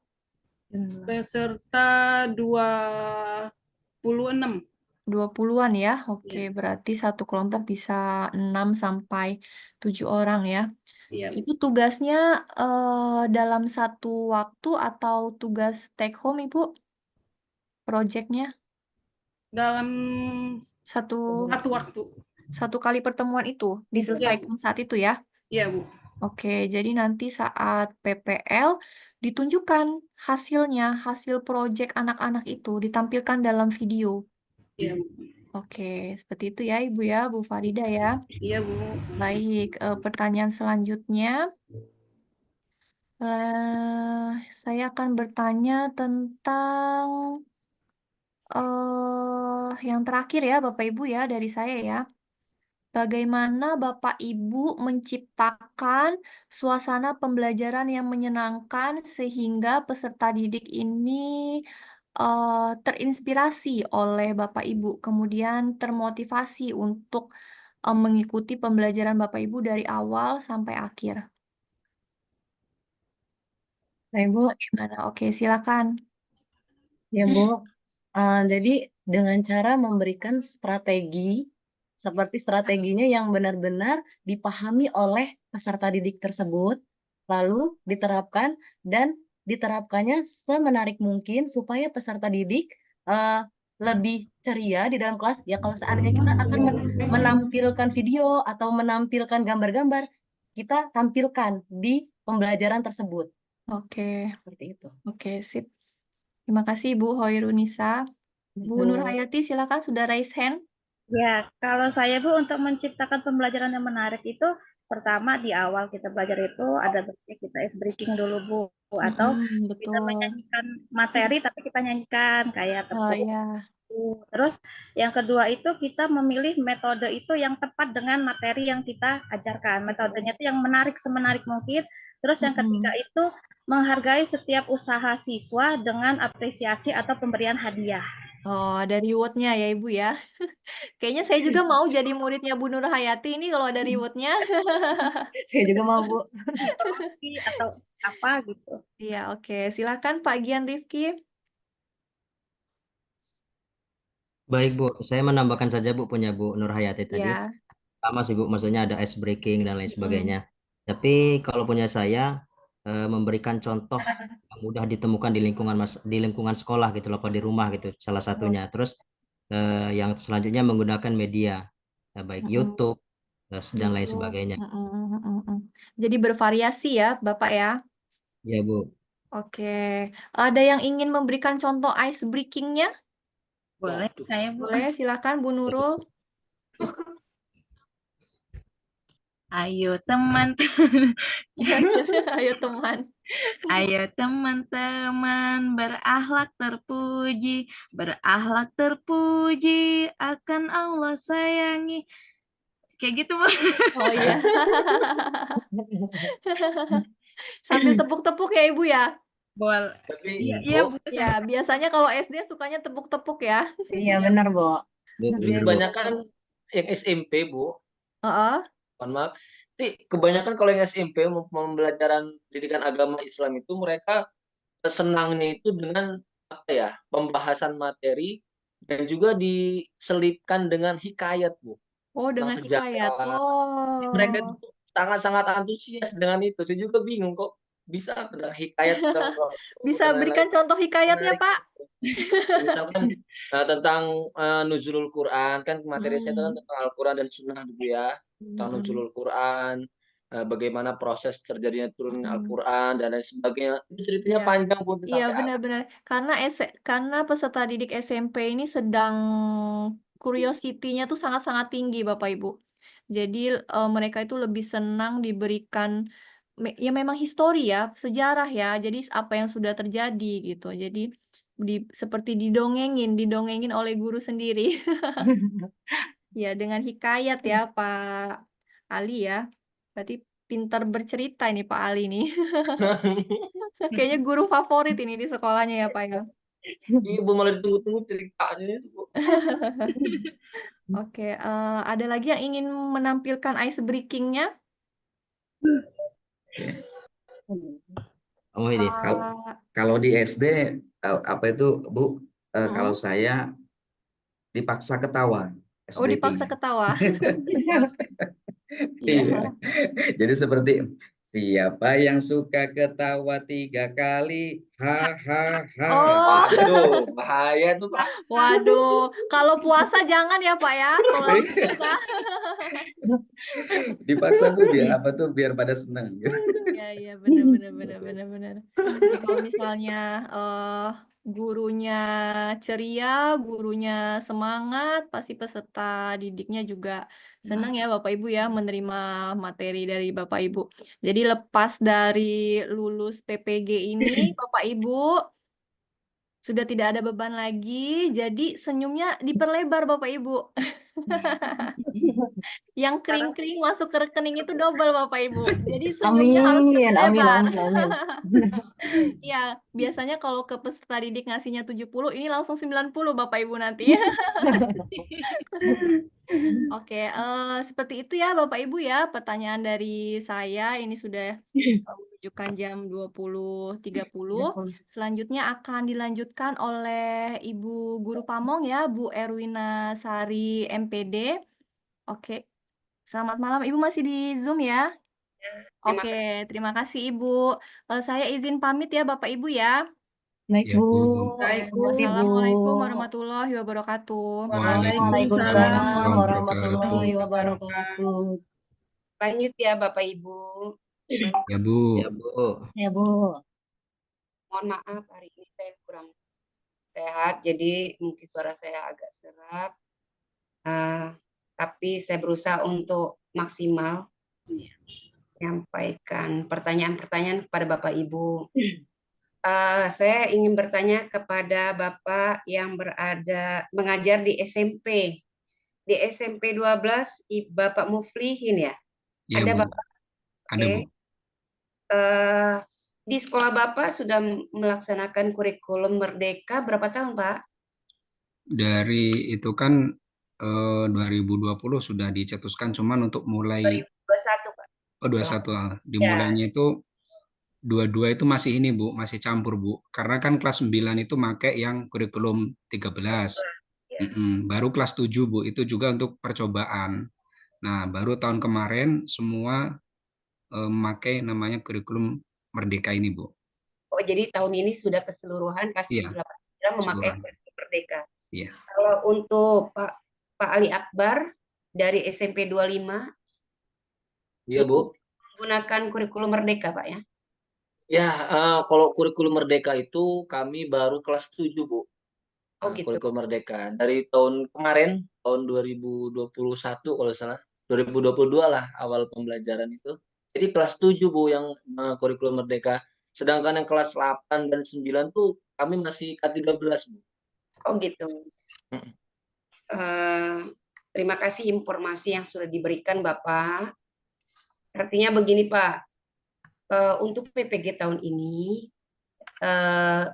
Peserta 26. 20-an ya. Oke, Iya. berarti satu kelompok bisa 6 sampai 7 orang ya. Iya, Bu. Itu tugasnya dalam satu waktu atau tugas take home, Ibu? Proyeknya Dalam satu waktu. satu kali pertemuan itu diselesaikan saat itu ya. Iya, Bu. Oke, jadi nanti saat PPL ditunjukkan hasilnya, hasil proyek anak-anak itu ditampilkan dalam video. Iya, Bu. Oke, seperti itu ya Ibu ya, Bu Farida ya. Iya, Bu. Baik, pertanyaan selanjutnya. Saya akan bertanya tentang yang terakhir ya Bapak Ibu ya dari saya ya. Bagaimana Bapak Ibu menciptakan suasana pembelajaran yang menyenangkan sehingga peserta didik ini terinspirasi oleh Bapak Ibu, kemudian termotivasi untuk mengikuti pembelajaran Bapak Ibu dari awal sampai akhir. Nah, Ibu, Bagaimana? Oke, silakan. ya Bu, jadi dengan cara memberikan strategi, seperti strateginya yang benar-benar dipahami oleh peserta didik tersebut, lalu diterapkannya semenarik mungkin supaya peserta didik lebih ceria di dalam kelas. Ya kalau seandainya kita akan menampilkan video atau menampilkan gambar-gambar, kita tampilkan di pembelajaran tersebut. Oke, Seperti itu. oke, sip. Terima kasih Bu Hoirunisa. Bu Nur Hayati, silakan sudah raise hand. Ya, kalau saya Bu untuk menciptakan pembelajaran yang menarik itu pertama di awal kita belajar itu ada baiknya kita ice breaking dulu Bu, atau kita Betul. menyanyikan materi tapi kita nyanyikan kayak Oh tepuk. ya. Terus yang kedua itu kita memilih metode itu yang tepat dengan materi yang kita ajarkan. Metodenya itu yang menarik semenarik mungkin. Terus yang ketiga itu menghargai setiap usaha siswa dengan apresiasi atau pemberian hadiah. Oh, ada rewardnya ya Ibu ya. Kayaknya saya juga mau jadi muridnya Bu Nur Hayati ini kalau ada rewardnya. Saya juga mau Bu. Atau apa gitu. Iya, oke. Silakan Pak Gian Rifki. Baik Bu, saya menambahkan saja Bu punya Bu Nur Hayati tadi. Ya. Sama sih Bu, maksudnya ada ice breaking dan lain sebagainya. Tapi kalau punya saya memberikan contoh yang mudah ditemukan di lingkungan sekolah gitu loh, apa di rumah gitu salah satunya. Terus yang selanjutnya menggunakan media baik YouTube dan lain sebagainya. Jadi bervariasi ya, Bapak ya. Ya Bu. Oke. Ada yang ingin memberikan contoh ice breaking-nya? Boleh, saya Bu. Boleh, silakan Bu Nurul. Ayo teman, Ayo teman. ayo teman-teman berakhlak terpuji akan Allah sayangi. Kayak gitu Bu. Oh iya. Sambil tepuk-tepuk ya Ibu ya. Boleh. Tapi Iya Bu. Ya, biasanya kalau SD sukanya tepuk-tepuk ya. Iya benar Bu. kebanyakan yang SMP Bu, Heeh. mohon maaf, kebanyakan kalau yang SMP pembelajaran pendidikan agama Islam itu mereka senangnya itu dengan apa ya, pembahasan materi dan juga diselipkan dengan hikayat Bu, Oh, dengan hikayat. sejarah. Oh. Mereka itu sangat-sangat antusias dengan itu. Saya juga bingung kok bisa tentang hikayat, tentang Rasul Bisa dan berikan lain-lain. contoh hikayatnya, Menarik. Pak? Misalkan tentang nuzulul Quran, kan materi saya itu kan Hmm. tentang Al-Quran dan Sunnah dulu ya, tentang Mm-mm. nuzulul Quran, bagaimana proses terjadinya turunnya Mm-mm. Al-Quran dan lain sebagainya. Itu ceritanya Iya, panjang pun iya sampai atas. benar-benar. Karena peserta didik SMP ini sedang curiosity-nya tuh sangat-sangat tinggi, Bapak Ibu. Jadi mereka itu lebih senang diberikan ya memang histori ya, sejarah ya. Jadi apa yang sudah terjadi gitu. Jadi seperti didongengin oleh guru sendiri. Ya, dengan hikayat ya, Pak Ali ya. Berarti pintar bercerita ini Pak Ali nih. Kayaknya guru favorit ini di sekolahnya ya, Pak ya. Ibu malah ditunggu-tunggu ceritanya itu, Bu. Oke, ada lagi yang ingin menampilkan ice breaking-nya? Om Widi. Kalau di SD apa itu Bu? Kalau Mm-mm. saya dipaksa ketawa. Oh, dipaksa SBP-nya. ketawa. Iya. Iya. Jadi seperti siapa yang suka ketawa 3 kali? Ha. Oh, Waduh, bahaya tuh, Pak. waduh. Kalau puasa jangan ya, Pak ya. Tolong dipisah. Dipaksa Bu biar apa tuh? Biar pada senang gitu. Iya, iya, benar. Jadi kalau misalnya gurunya ceria, gurunya semangat, pasti peserta didiknya juga senang ya Bapak Ibu ya menerima materi dari Bapak Ibu. Jadi lepas dari lulus PPG ini, Bapak Ibu sudah tidak ada beban lagi, jadi senyumnya diperlebar Bapak Ibu. Yang kering-kering masuk ke rekening itu double Bapak Ibu. Jadi senyumnya harus lebih lebar. Amin. Ya, biasanya kalau ke peserta didik ngasihnya 70, ini langsung 90 Bapak Ibu nanti. Oke, seperti itu ya Bapak Ibu ya. Pertanyaan dari saya ini sudah menunjukkan jam 20.30. Selanjutnya akan dilanjutkan oleh Ibu Guru Pamong ya, Bu Erwina Sari MPD. Oke, selamat malam. Ibu masih di Zoom ya? Oke, terima kasih Ibu. Saya izin pamit ya Bapak Ibu ya. Baik, Ya, Bu. Bu. Baik, Bu. Wassalamualaikum warahmatullahi wabarakatuh. Waalaikumsalam warahmatullahi wabarakatuh. wabarakatuh. Lanjut ya Bapak Ibu. Ya, Bu. Ya, Bu. Ya, Bu. Mohon maaf hari ini saya kurang sehat, jadi mungkin suara saya agak serak. Tapi saya berusaha untuk maksimal menyampaikan pertanyaan-pertanyaan kepada Bapak Ibu. Saya ingin bertanya kepada Bapak yang mengajar di SMP. Di SMP 12, Bapak Muflihin ya? Ya, Ada Bu. Bapak? Ada, Bu. Di sekolah Bapak sudah melaksanakan kurikulum Merdeka berapa tahun, Pak? Dari itu kan 2020 sudah dicetuskan, cuman untuk mulai 2021, Pak. 21 dimulainya itu 22 itu masih ini Bu, masih campur Bu. Karena kan kelas 9 itu pakai yang kurikulum 13. Baru kelas 7 Bu, itu juga untuk percobaan. Nah, baru tahun kemarin semua memakai namanya kurikulum Merdeka ini Bu. Oh, jadi tahun ini sudah keseluruhan kelas Iya, 8 memakai keseluruhan. kurikulum Merdeka. Iya. Kalau untuk Pak Ali Akbar dari SMP 25, Iya, Bu. menggunakan kurikulum Merdeka, Pak ya? Ya, kalau kurikulum Merdeka itu kami baru kelas 7, Bu. Oh, gitu. Kurikulum Merdeka. Dari tahun kemarin, tahun 2021 kalau salah, 2022 lah awal pembelajaran itu. Jadi kelas 7, Bu, yang kurikulum Merdeka. Sedangkan yang kelas 8 dan 9 tuh kami masih K13, Bu. Oh, gitu. Terima kasih informasi yang sudah diberikan, Bapak. Artinya begini, Pak. Untuk PPG tahun ini,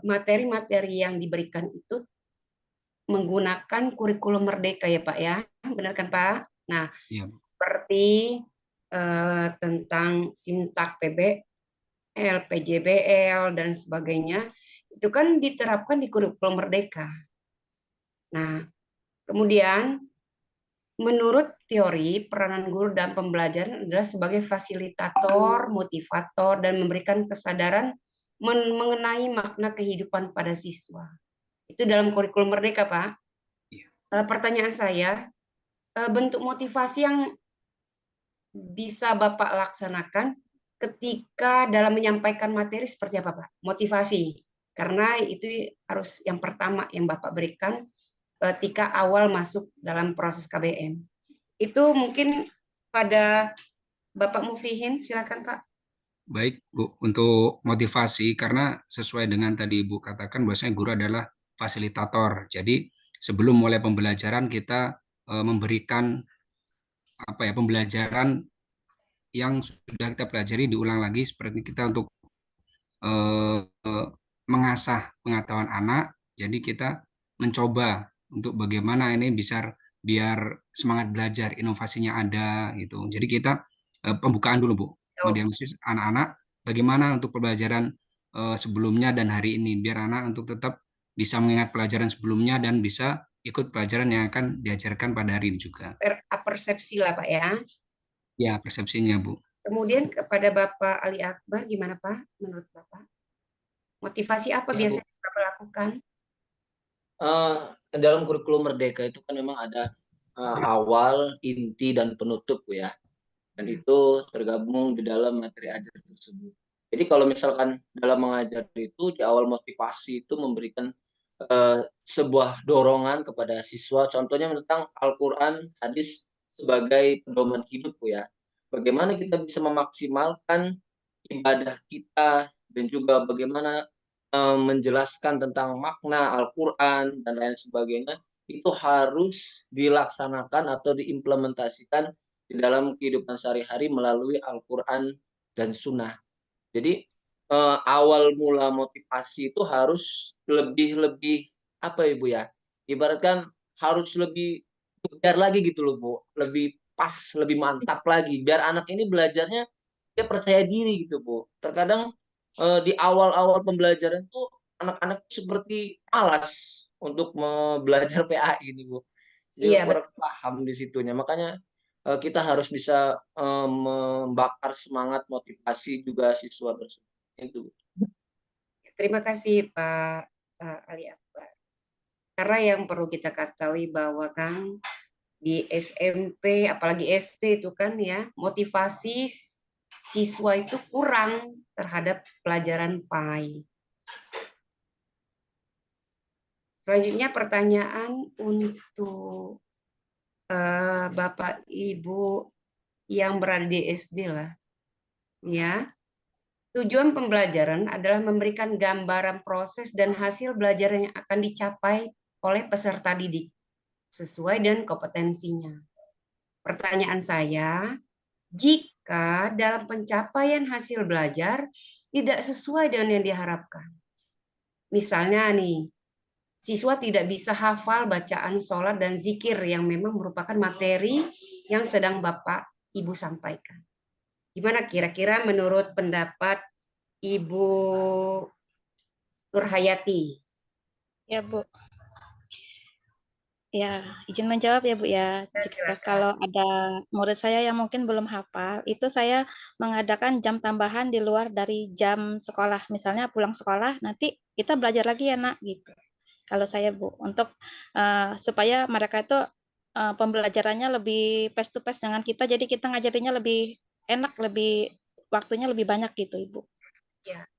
materi-materi yang diberikan itu menggunakan kurikulum Merdeka ya Pak ya, benar kan Pak? Nah, Iya. Seperti tentang sintak PBL, PJBL dan sebagainya, itu kan diterapkan di kurikulum Merdeka. Nah, kemudian menurut teori, peranan guru dalam pembelajaran adalah sebagai fasilitator, motivator, dan memberikan kesadaran mengenai makna kehidupan pada siswa. Itu dalam kurikulum Merdeka, Pak. Pertanyaan saya, bentuk motivasi yang bisa Bapak laksanakan ketika dalam menyampaikan materi seperti apa, Pak? Motivasi. Karena itu harus yang pertama yang Bapak berikan ketika awal masuk dalam proses KBM. Itu mungkin pada Bapak Muflihin, silakan Pak. Baik, Bu, untuk motivasi, karena sesuai dengan tadi Ibu katakan, bahwasanya guru adalah fasilitator. Jadi sebelum mulai pembelajaran kita memberikan pembelajaran yang sudah kita pelajari diulang lagi, seperti kita untuk mengasah pengetahuan anak. Jadi kita mencoba untuk bagaimana ini bisa biar semangat belajar, inovasinya ada gitu. Jadi kita pembukaan dulu, Bu, mendiagnosis anak-anak bagaimana untuk pembelajaran sebelumnya dan hari ini, biar anak untuk tetap bisa mengingat pelajaran sebelumnya dan bisa ikut pelajaran yang akan diajarkan pada hari ini juga. Persepsi lah Pak ya. Ya, persepsinya, Bu. Kemudian kepada Bapak Ali Akbar, gimana Pak menurut Bapak? Motivasi apa Ya, biasanya Bapak lakukan? Dalam kurikulum Merdeka itu kan memang ada awal, inti, dan penutup, Bu ya. Dan itu tergabung di dalam materi ajar tersebut. Jadi kalau misalkan dalam mengajar itu di awal motivasi itu memberikan sebuah dorongan kepada siswa, contohnya tentang Al-Quran, hadis sebagai pedoman hidup, Bu ya. Bagaimana kita bisa memaksimalkan ibadah kita dan juga bagaimana menjelaskan tentang makna Al-Quran dan lain sebagainya, itu harus dilaksanakan atau diimplementasikan di dalam kehidupan sehari-hari melalui Al-Quran dan Sunnah. Jadi awal mula motivasi itu harus lebih apa Ibu ya? Ibaratkan harus lebih tegar lagi gitu loh, Bu. Lebih pas, lebih mantap lagi biar anak ini belajarnya dia percaya diri gitu, Bu. Terkadang di awal-awal pembelajaran tuh anak-anak seperti malas untuk belajar PAI ini, Bu. Jadi Iya, kurang paham di situnya. Makanya kita harus bisa membakar semangat motivasi juga siswa tersebut. Itu. Terima kasih Pak Ali Akbar. Karena yang perlu kita ketahui bahwa kan di SMP apalagi SD itu kan ya motivasi siswa itu kurang terhadap pelajaran PAI. Selanjutnya pertanyaan untuk Bapak Ibu yang berada di SD lah. Ya. Tujuan pembelajaran adalah memberikan gambaran proses dan hasil belajar yang akan dicapai oleh peserta didik sesuai dengan kompetensinya. Pertanyaan saya, jika dalam pencapaian hasil belajar tidak sesuai dengan yang diharapkan. Misalnya nih, siswa tidak bisa hafal bacaan sholat dan zikir yang memang merupakan materi yang sedang Bapak Ibu sampaikan. Gimana kira-kira menurut pendapat Ibu Nurhayati? Ya, Bu. Ya, izin menjawab ya Bu ya. Jika kalau ada murid saya yang mungkin belum hafal, itu saya mengadakan jam tambahan di luar dari jam sekolah. Misalnya pulang sekolah, nanti kita belajar lagi ya nak, gitu. Kalau saya Bu, untuk supaya mereka itu pembelajarannya lebih face to face dengan kita, jadi kita ngajarinya lebih enak, lebih waktunya lebih banyak gitu Ibu. Ya.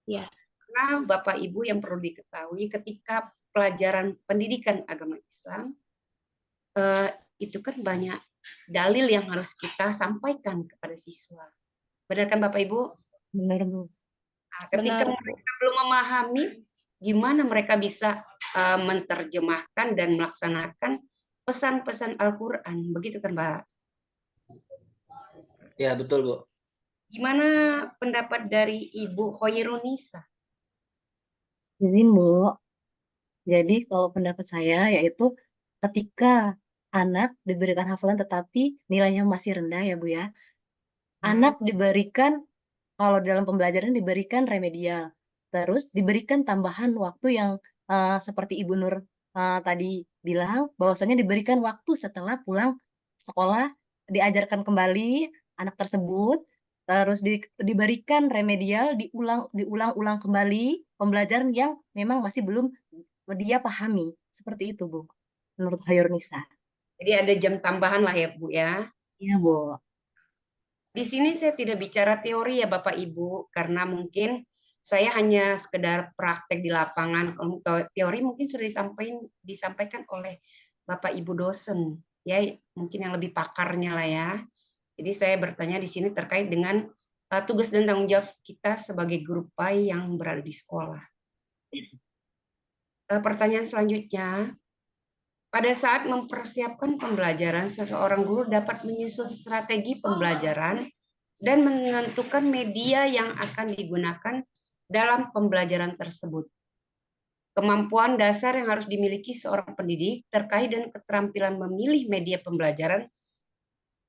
Ya. Karena Bapak Ibu yang perlu diketahui ketika pelajaran pendidikan agama Islam itu kan banyak dalil yang harus kita sampaikan kepada siswa. Benar kan Bapak Ibu? Benar, Bu. Nah, ketika mereka belum memahami, gimana mereka bisa menerjemahkan dan melaksanakan pesan-pesan Al-Quran, begitu kan Mbak? Ya betul Bu. Gimana pendapat dari Ibu Khoirunisa? Izin, Bu. Jadi kalau pendapat saya yaitu ketika anak diberikan hafalan tetapi nilainya masih rendah ya Bu ya. Anak diberikan, kalau dalam pembelajaran diberikan remedial. Terus diberikan tambahan waktu yang seperti Ibu Nur tadi bilang bahwasanya diberikan waktu setelah pulang sekolah, diajarkan kembali anak tersebut, terus diberikan remedial, diulang-ulang kembali pembelajaran yang memang masih belum dia pahami. Seperti itu, Bu, menurut Hayurnisa. Jadi ada jam tambahan lah ya, Bu ya. Iya, Bu. Di sini saya tidak bicara teori ya Bapak Ibu, karena mungkin saya hanya sekedar praktek di lapangan. Kalau teori mungkin sudah disampaikan oleh Bapak Ibu dosen, ya mungkin yang lebih pakarnya lah ya. Jadi saya bertanya di sini terkait dengan tugas dan tanggung jawab kita sebagai guru PAI yang berada di sekolah. Pertanyaan selanjutnya, pada saat mempersiapkan pembelajaran, seseorang guru dapat menyusun strategi pembelajaran dan menentukan media yang akan digunakan dalam pembelajaran tersebut. Kemampuan dasar yang harus dimiliki seorang pendidik terkait dengan keterampilan memilih media pembelajaran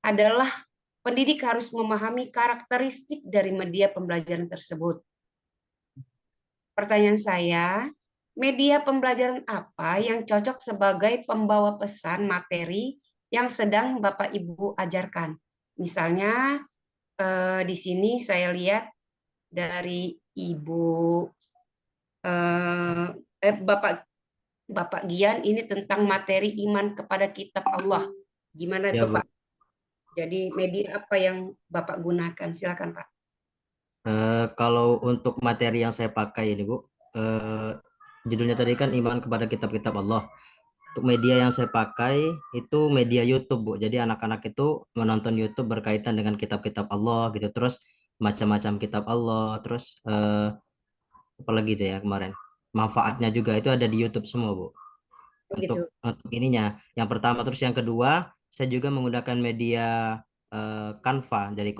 adalah pendidik harus memahami karakteristik dari media pembelajaran tersebut. Pertanyaan saya, media pembelajaran apa yang cocok sebagai pembawa pesan materi yang sedang Bapak Ibu ajarkan? Misalnya di sini saya lihat dari Ibu Bapak Gian ini tentang materi iman kepada kitab Allah. Gimana Ya, itu Bu. Pak? Jadi media apa yang Bapak gunakan? Silakan Pak. Kalau untuk materi yang saya pakai ini, Bu, judulnya tadi kan iman kepada kitab-kitab Allah. Untuk media yang saya pakai itu media YouTube, Bu. Jadi anak-anak itu menonton YouTube berkaitan dengan kitab-kitab Allah gitu. Terus macam-macam kitab Allah. Terus apalagi itu ya kemarin. Manfaatnya juga itu ada di YouTube semua, Bu. Gitu. Untuk ininya. Yang pertama, terus yang kedua, saya juga menggunakan media Canva dari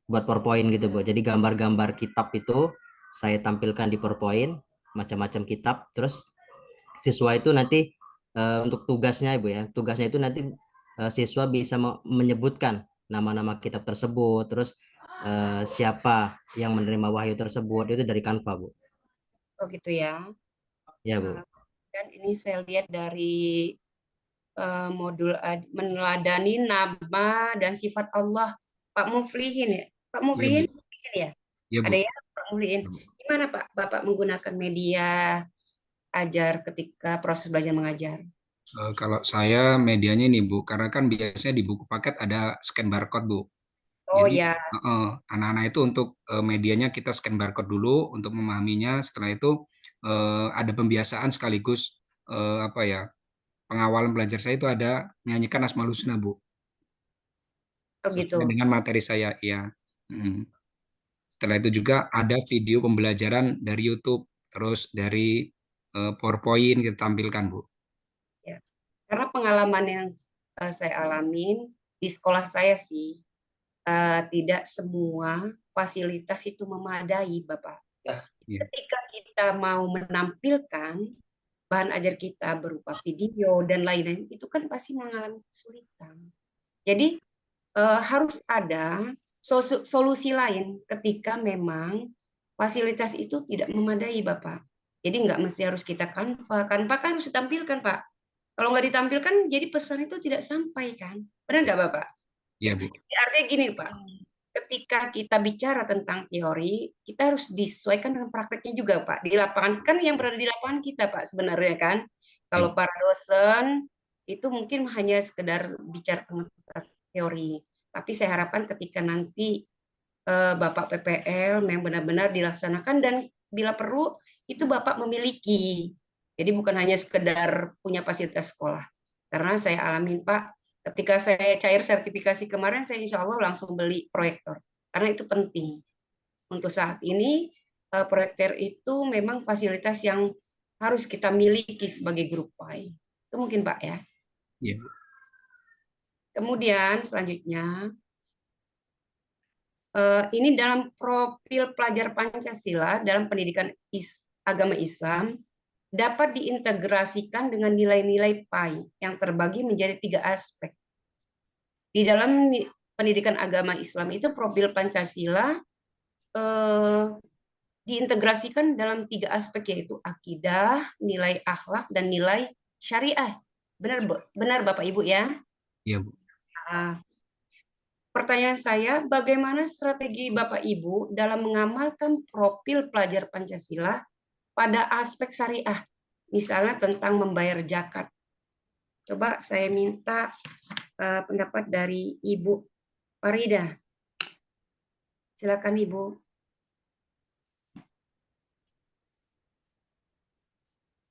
buat PowerPoint gitu, Bu. Jadi gambar-gambar kitab itu saya tampilkan di PowerPoint, macam-macam kitab. Terus siswa itu nanti untuk tugasnya, Ibu ya. Tugasnya itu nanti siswa bisa menyebutkan nama-nama kitab tersebut, terus siapa yang menerima wahyu tersebut, itu dari Canva, Bu. Oh gitu ya. Ya, Bu. Dan ini saya lihat dari modul meneladani nama dan sifat Allah. Pak Muflihin ya. Pak Muflihin di sini ya? Ya, Bu. Ada ya Pak Muflihin. Gimana Pak Bapak menggunakan media ajar ketika proses belajar mengajar? Kalau saya medianya ini, Bu, karena kan biasanya di buku paket ada scan barcode, Bu. Oh Jadi ya. anak-anak itu untuk medianya kita scan barcode dulu untuk memahaminya. Setelah itu ada pembiasaan sekaligus pengawalan belajar saya itu ada menyanyikan Asmaul Husna, Bu. Oh gitu. Sesuai dengan materi saya, ya. Setelah itu juga ada video pembelajaran dari YouTube, terus dari PowerPoint kita tampilkan, Bu. Ya. Karena pengalaman yang saya alamin di sekolah saya sih, tidak semua fasilitas itu memadai, Bapak. Ketika kita mau menampilkan bahan ajar kita berupa video dan lain-lain, itu kan pasti mengalami kesulitan. Jadi harus ada solusi lain ketika memang fasilitas itu tidak memadai, Bapak. Jadi nggak mesti harus kita Canva. Canva kan harus ditampilkan, Pak. Kalau nggak ditampilkan, jadi pesan itu tidak sampai, kan? Benar nggak, Bapak? Iya, Bu. Artinya gini, Pak. Ketika kita bicara tentang teori, kita harus disesuaikan dengan prakteknya juga, Pak. Di lapangan, kan yang berada di lapangan kita, Pak, sebenarnya kan. Kalau para dosen, itu mungkin hanya sekedar bicara tentang teori. Tapi saya harapkan ketika nanti Bapak PPL yang benar-benar dilaksanakan dan bila perlu, itu Bapak memiliki. Jadi bukan hanya sekedar punya fasilitas sekolah. Karena saya alamin, Pak, ketika saya cair sertifikasi kemarin, saya insya Allah langsung beli proyektor. Karena itu penting. Untuk saat ini, proyektor itu memang fasilitas yang harus kita miliki sebagai grup PAI. Itu mungkin, Pak, ya. Iya. Kemudian selanjutnya, ini dalam profil pelajar Pancasila dalam pendidikan agama Islam, dapat diintegrasikan dengan nilai-nilai PAI yang terbagi menjadi 3 aspek. Di dalam pendidikan agama Islam itu profil Pancasila diintegrasikan dalam 3 aspek, yaitu akidah, nilai akhlak, dan nilai syariah. Benar Bapak Ibu ya? Iya, Bu. Pertanyaan saya, bagaimana strategi Bapak Ibu dalam mengamalkan profil pelajar Pancasila pada aspek syariah, misalnya tentang membayar zakat? Coba saya minta pendapat dari Ibu Farida. Silakan Ibu.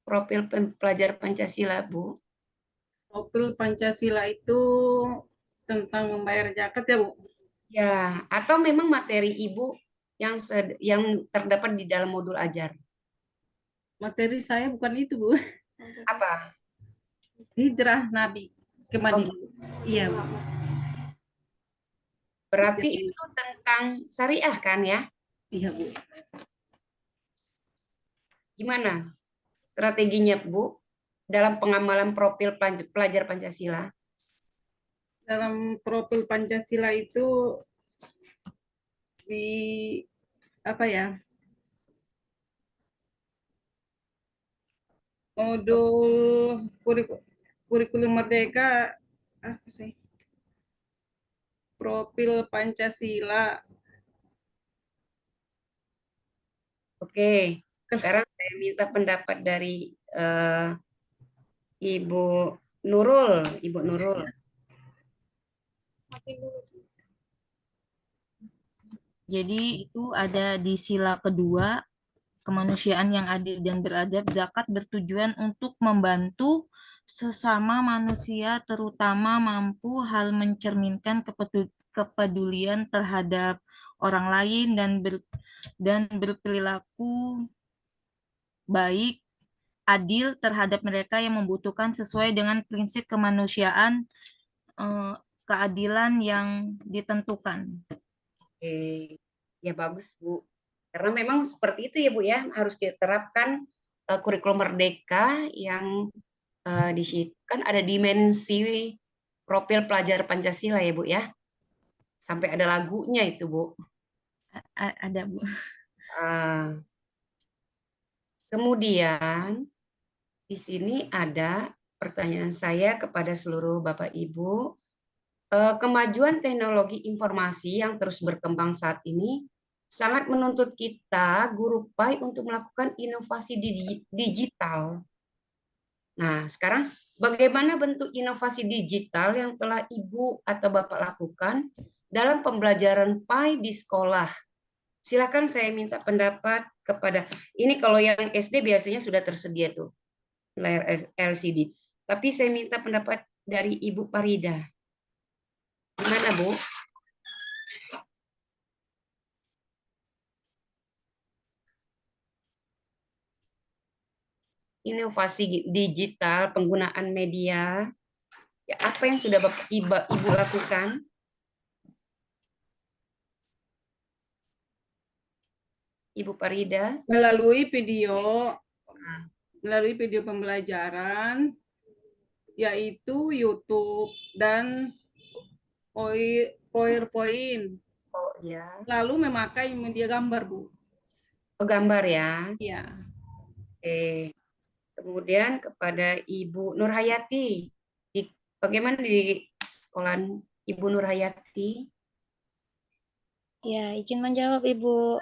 Profil pelajar Pancasila, Bu. Profil Pancasila itu tentang membayar zakat ya, Bu? Ya, atau memang materi Ibu yang terdapat di dalam modul ajar. Materi saya bukan itu, Bu. Apa? Hijrah Nabi ke Madinah. Iya, Bu. Berarti itu tentang syariah kan ya? Iya, Bu. Gimana strateginya, Bu, dalam pengamalan profil pelajar Pancasila? Dalam profil Pancasila itu di apa ya? Modul kurikulum Merdeka apa sih? Profil Pancasila. Oke, sekarang saya minta pendapat dari Ibu Nurul. Ibu Nurul. Jadi itu ada di sila kedua, kemanusiaan yang adil dan beradab. Zakat bertujuan untuk membantu sesama manusia, terutama mampu hal mencerminkan kepedulian terhadap orang lain dan berperilaku baik, adil terhadap mereka yang membutuhkan sesuai dengan prinsip kemanusiaan, keadilan yang ditentukan. Oke, ya bagus Bu. Karena memang seperti itu ya Bu ya, harus kita terapkan kurikulum Merdeka yang di situ kan ada dimensi profil pelajar Pancasila ya Bu ya. Sampai ada lagunya itu Bu. Ada Bu. Kemudian di sini ada pertanyaan saya kepada seluruh Bapak Ibu. Kemajuan teknologi informasi yang terus berkembang saat ini sangat menuntut kita guru PAI untuk melakukan inovasi digital. Nah, sekarang bagaimana bentuk inovasi digital yang telah Ibu atau Bapak lakukan dalam pembelajaran PAI di sekolah? Silakan saya minta pendapat kepada, ini kalau yang SD biasanya sudah tersedia tuh, layar LCD. Tapi saya minta pendapat dari Ibu Farida. Gimana, Bu? Inovasi digital, penggunaan media, ya, apa yang sudah Ibu lakukan? Ibu Farida? Melalui video pembelajaran, yaitu YouTube dan PowerPoint. Oh ya. Lalu memakai media gambar, Bu. Oh, gambar ya? Iya. Oke. Kemudian kepada Ibu Nurhayati, bagaimana di sekolah Ibu Nurhayati? Ya, izin menjawab Ibu.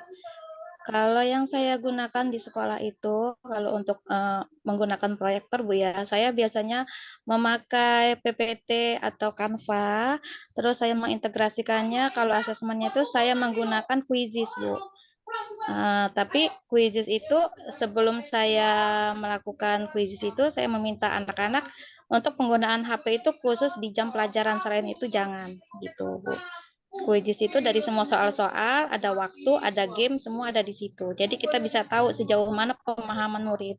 Kalau yang saya gunakan di sekolah itu, kalau untuk menggunakan proyektor Bu ya, saya biasanya memakai PPT atau Canva, terus saya mengintegrasikannya, kalau asesmennya itu saya menggunakan Quizzes Bu. Tapi Quizzes itu sebelum saya melakukan Quizzes itu, saya meminta anak-anak untuk penggunaan HP itu khusus di jam pelajaran, selain itu jangan gitu Bu. Quizzes itu dari semua soal-soal, ada waktu, ada game, semua ada di situ. Jadi kita bisa tahu sejauh mana pemahaman murid.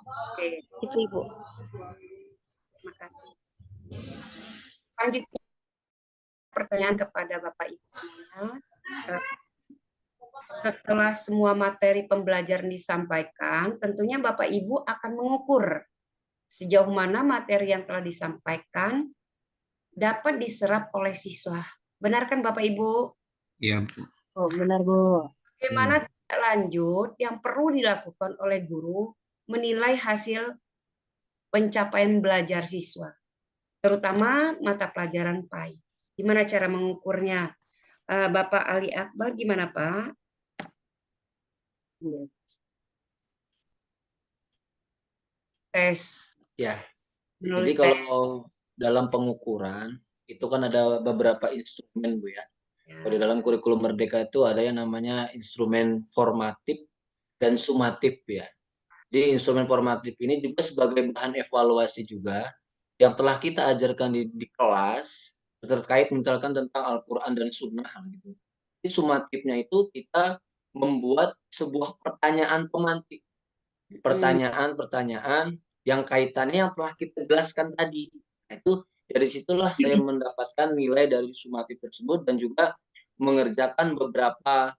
Oke. Itu Ibu. Terima kasih. Lanjutnya pertanyaan kepada Bapak Ibu semua. Setelah semua materi pembelajaran disampaikan, tentunya Bapak Ibu akan mengukur sejauh mana materi yang telah disampaikan dapat diserap oleh siswa. Benar kan Bapak Ibu? Iya, Bu. Oh, benar Bu. Bagaimana lanjut yang perlu dilakukan oleh guru menilai hasil pencapaian belajar siswa, terutama mata pelajaran PAI. Gimana cara mengukurnya? Bapak Ali Akbar, gimana Pak? Tes. Ya, Menulis jadi kalau dalam pengukuran itu kan ada beberapa instrumen Bu ya. Kalau di dalam kurikulum Merdeka itu ada yang namanya instrumen formatif dan sumatif ya. Di instrumen formatif ini juga sebagai bahan evaluasi juga yang telah kita ajarkan di kelas terkait misalkan tentang Al-Quran dan Sunnah gitu. Di sumatifnya itu kita membuat sebuah pertanyaan pemantik, pertanyaan-pertanyaan yang kaitannya yang telah kita jelaskan tadi. Nah, itu dari situlah saya mendapatkan nilai dari sumatif tersebut dan juga mengerjakan beberapa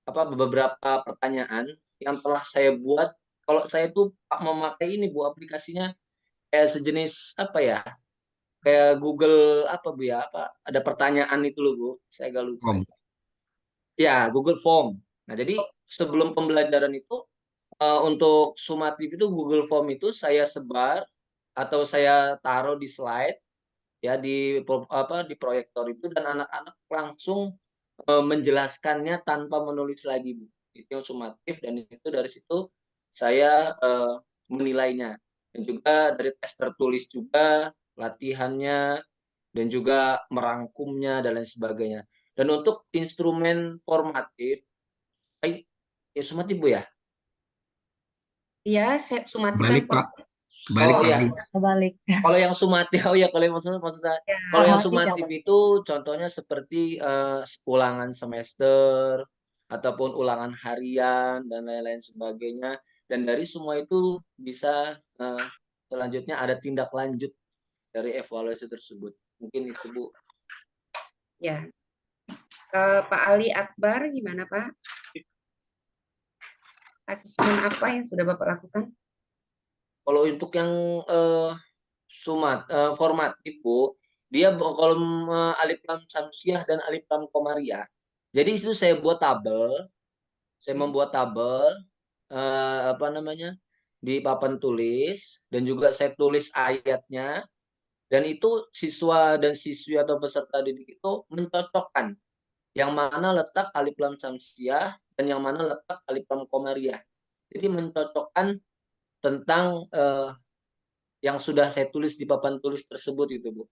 beberapa pertanyaan yang telah saya buat. Kalau saya tuh memakai ini Bu, aplikasinya kayak sejenis apa ya? Kayak Google apa Bu ya? Ada pertanyaan itu loh Bu. Saya agak lupa. Ya, Google Form. Nah, jadi sebelum pembelajaran itu untuk sumatif itu Google Form itu saya sebar atau saya taruh di slide ya di proyektor itu dan anak-anak langsung menjelaskannya tanpa menulis lagi Bu. Itu yang sumatif dan itu dari situ saya menilainya. Dan juga dari tes tertulis juga latihannya dan juga merangkumnya dan lain sebagainya. Dan untuk instrumen formatif, sumatif Bu ya? Iya, sumatif Balik dan Pak. Kebalik Oh Pak. ya. Kebalik. Kalau yang sumatif, oh ya kalau yang maksudnya, kalau yang sumatif itu contohnya seperti ulangan semester ataupun ulangan harian dan lain-lain sebagainya. Dan dari semua itu bisa selanjutnya ada tindak lanjut dari evaluasi tersebut. Mungkin itu Bu. Ya. Pak Ali Akbar gimana Pak? Asesmen apa yang sudah Bapak lakukan? Kalau untuk yang formatif Bu, dia kalau alif lam samsiah dan alif lam komariah. Jadi itu saya buat tabel, saya membuat tabel di papan tulis dan juga saya tulis ayatnya dan itu siswa dan siswi atau peserta didik itu mencocokkan yang mana letak alif lam samsiah dan yang mana letak alif lam komariah. Jadi mencocokkan tentang yang sudah saya tulis di papan tulis tersebut itu Bu.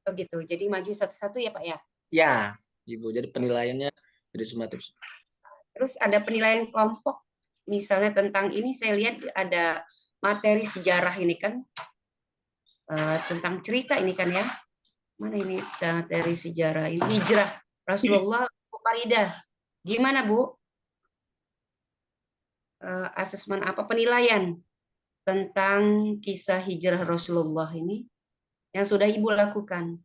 Oh gitu. Jadi maju satu-satu ya Pak ya? Ya, Ibu. Jadi penilaiannya dari sumatif. Terus ada penilaian kelompok. Misalnya tentang ini saya lihat ada materi sejarah ini kan. Tentang cerita ini kan ya. Mana ini materi sejarah ini? Hijrah Rasulullah Faridah. Gimana Bu? Asesmen apa penilaian tentang kisah hijrah Rasulullah ini yang sudah Ibu lakukan?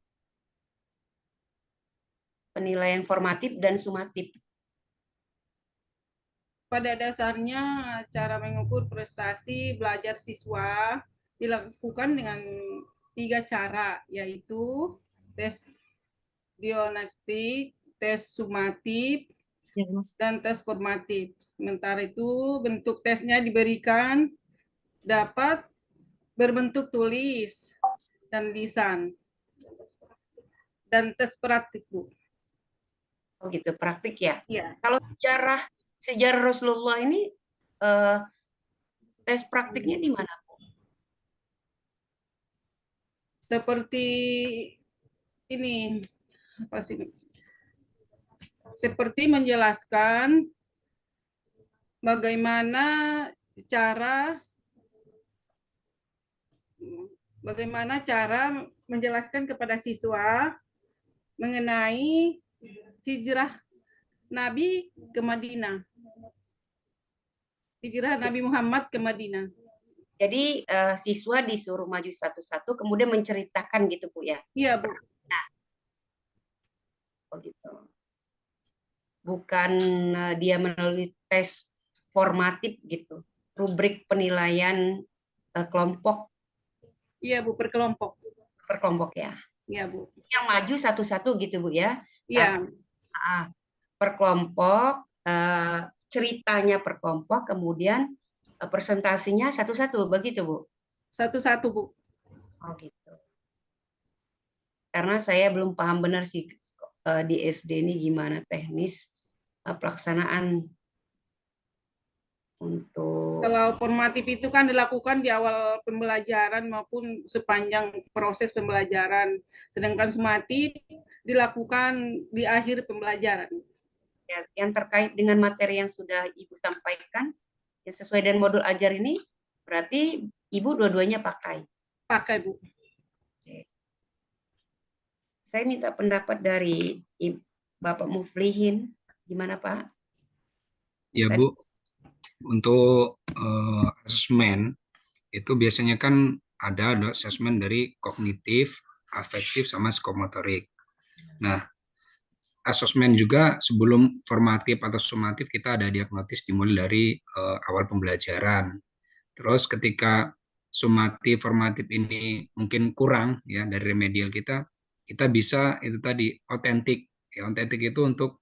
Penilaian formatif dan sumatif. Pada dasarnya cara mengukur prestasi belajar siswa dilakukan dengan 3 cara, yaitu tes diagnostik, tes sumatif, dan tes formatif. Sementara itu bentuk tesnya diberikan dapat berbentuk tulis dan lisan. Dan tes praktik, Bu. Oh gitu, praktik ya? Iya. Kalau sejarah Rasulullah ini tes praktiknya di mana? Seperti ini, apa sih? Seperti menjelaskan bagaimana cara menjelaskan kepada siswa mengenai hijrah Nabi ke Madinah. Hijrah Nabi Muhammad ke Madinah. Jadi siswa disuruh maju satu-satu, kemudian menceritakan gitu Bu ya? Iya Bu. Nah, oh gitu. Bukan dia melalui tes formatif gitu, rubrik penilaian kelompok. Iya Bu, per kelompok ya? Iya Bu. Yang maju satu-satu gitu Bu ya? Iya. Per kelompok ceritanya per kelompok, kemudian presentasinya satu-satu, begitu Bu? Satu-satu, Bu. Oh gitu. Karena saya belum paham benar sih di SD ini gimana teknis pelaksanaan untuk. Kalau formatif itu kan dilakukan di awal pembelajaran maupun sepanjang proses pembelajaran. Sedangkan sumatif dilakukan di akhir pembelajaran. Ya, yang terkait dengan materi yang sudah Ibu sampaikan, yang sesuai dengan modul ajar ini, berarti Ibu dua-duanya pakai? Pakai, Bu. Oke. Saya minta pendapat dari Bapak Muflihin, gimana Pak? Ya Bu, untuk asesmen itu biasanya kan ada asesmen dari kognitif, afektif, sama psikomotorik. Nah, asesmen juga sebelum formatif atau sumatif kita ada diagnosis dimulai dari awal pembelajaran. Terus ketika sumatif, formatif ini mungkin kurang ya dari remedial kita bisa itu tadi otentik. Ya, otentik itu untuk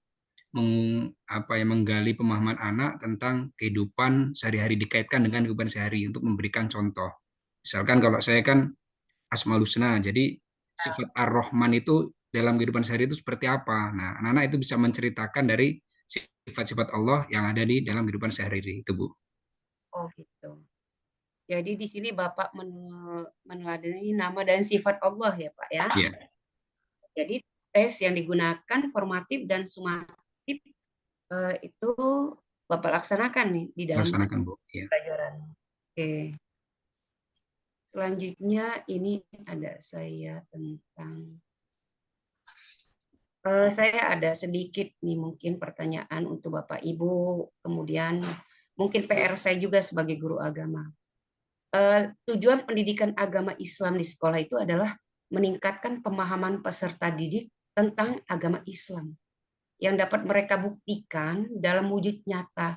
menggali pemahaman anak tentang kehidupan sehari-hari, dikaitkan dengan kehidupan sehari untuk memberikan contoh. Misalkan kalau saya kan Asmaul Husna, jadi sifat Ar-Rahman itu dalam kehidupan sehari itu seperti apa. Nah, anak-anak itu bisa menceritakan dari sifat-sifat Allah yang ada di dalam kehidupan sehari-hari itu, Bu. Oh gitu. Jadi di sini Bapak meneladani nama dan sifat Allah ya Pak ya. Iya. Jadi tes yang digunakan formatif dan sumatif itu Bapak laksanakan nih di dalam Laksanakan, Bu. Ya. pelajaran. Oke. Selanjutnya ini ada saya tentang saya ada sedikit nih mungkin pertanyaan untuk Bapak Ibu, kemudian mungkin PR saya juga sebagai guru agama. Tujuan pendidikan agama Islam di sekolah itu adalah meningkatkan pemahaman peserta didik tentang agama Islam yang dapat mereka buktikan dalam wujud nyata,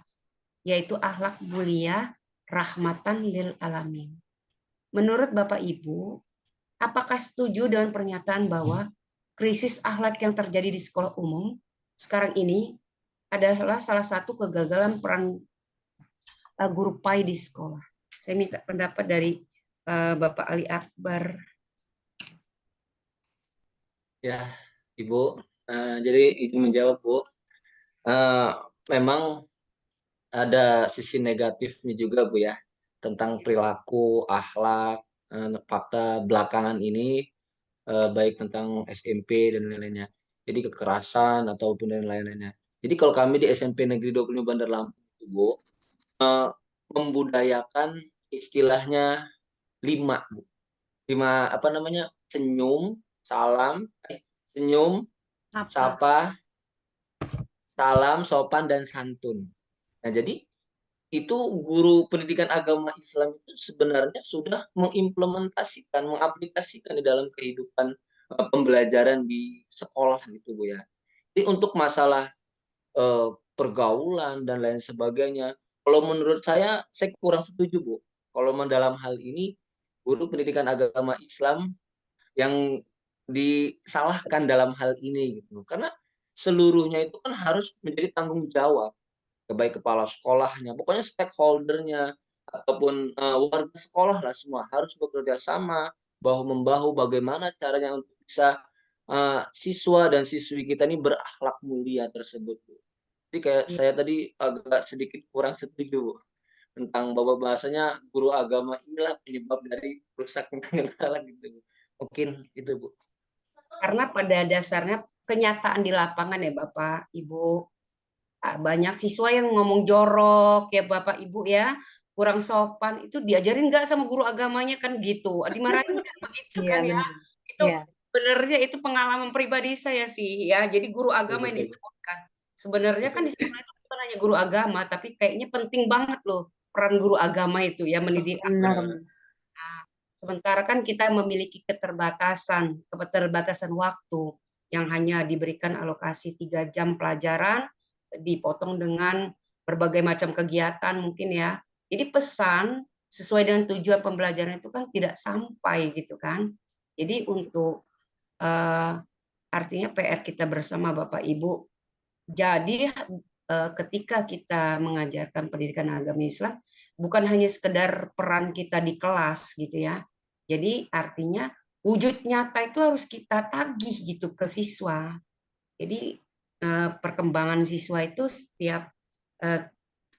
yaitu akhlak mulia, rahmatan lil alamin. Menurut Bapak Ibu, apakah setuju dengan pernyataan bahwa krisis akhlak yang terjadi di sekolah umum sekarang ini adalah salah satu kegagalan peran guru PAI di sekolah? Saya minta pendapat dari Bapak Ali Akbar. Ya, Ibu. Jadi izin menjawab, Bu. Memang ada sisi negatifnya juga, Bu ya, tentang perilaku, akhlak, fakta belakangan ini, baik tentang SMP dan lain-lainnya. Jadi kekerasan ataupun dan lain-lainnya. Jadi kalau kami di SMP Negeri 25 Bandar Lampung, Bu, membudayakan istilahnya 5, Bu. 5 apa namanya? Senyum, salam, senyum, sapa, salam, sopan, dan santun. Nah, jadi itu guru pendidikan agama Islam itu sebenarnya sudah mengimplementasikan, mengaplikasikan di dalam kehidupan pembelajaran di sekolah gitu, Bu ya. Jadi untuk masalah pergaulan dan lain sebagainya, kalau menurut saya kurang setuju, Bu. Kalau dalam hal ini guru pendidikan agama Islam yang disalahkan dalam hal ini gitu. Karena seluruhnya itu kan harus menjadi tanggung jawab, baik kepala sekolahnya, pokoknya stakeholder-nya ataupun warga sekolah lah, semua harus bekerja sama bahu membahu bagaimana caranya untuk bisa siswa dan siswi kita ini berakhlak mulia tersebut, Bu. Jadi kayak saya tadi agak sedikit kurang setuju, Bu, tentang bahwa bahasanya guru agama inilah penyebab dari rusaknya akhlak gitu, Bu. Mungkin itu, Bu. Karena pada dasarnya kenyataan di lapangan ya Bapak, Ibu, banyak siswa yang ngomong jorok ya Bapak Ibu ya, kurang sopan, itu diajarin nggak sama guru agamanya kan gitu, dimarahin nggak begitu kan ya? Itu sebenarnya itu pengalaman pribadi saya sih ya, jadi guru agama yang disebutkan. Sebenarnya kan di sekolah itu bukan hanya guru agama, tapi kayaknya penting banget loh peran guru agama itu ya mendidik anak. Nah, sementara kan kita memiliki keterbatasan waktu yang hanya diberikan alokasi 3 jam pelajaran, dipotong dengan berbagai macam kegiatan mungkin ya. Jadi pesan sesuai dengan tujuan pembelajaran itu kan tidak sampai gitu kan. Jadi untuk artinya PR kita bersama Bapak Ibu. Jadi ketika kita mengajarkan pendidikan agama Islam bukan hanya sekedar peran kita di kelas gitu ya. Jadi artinya wujud nyata itu harus kita tagih gitu ke siswa. Jadi perkembangan siswa itu setiap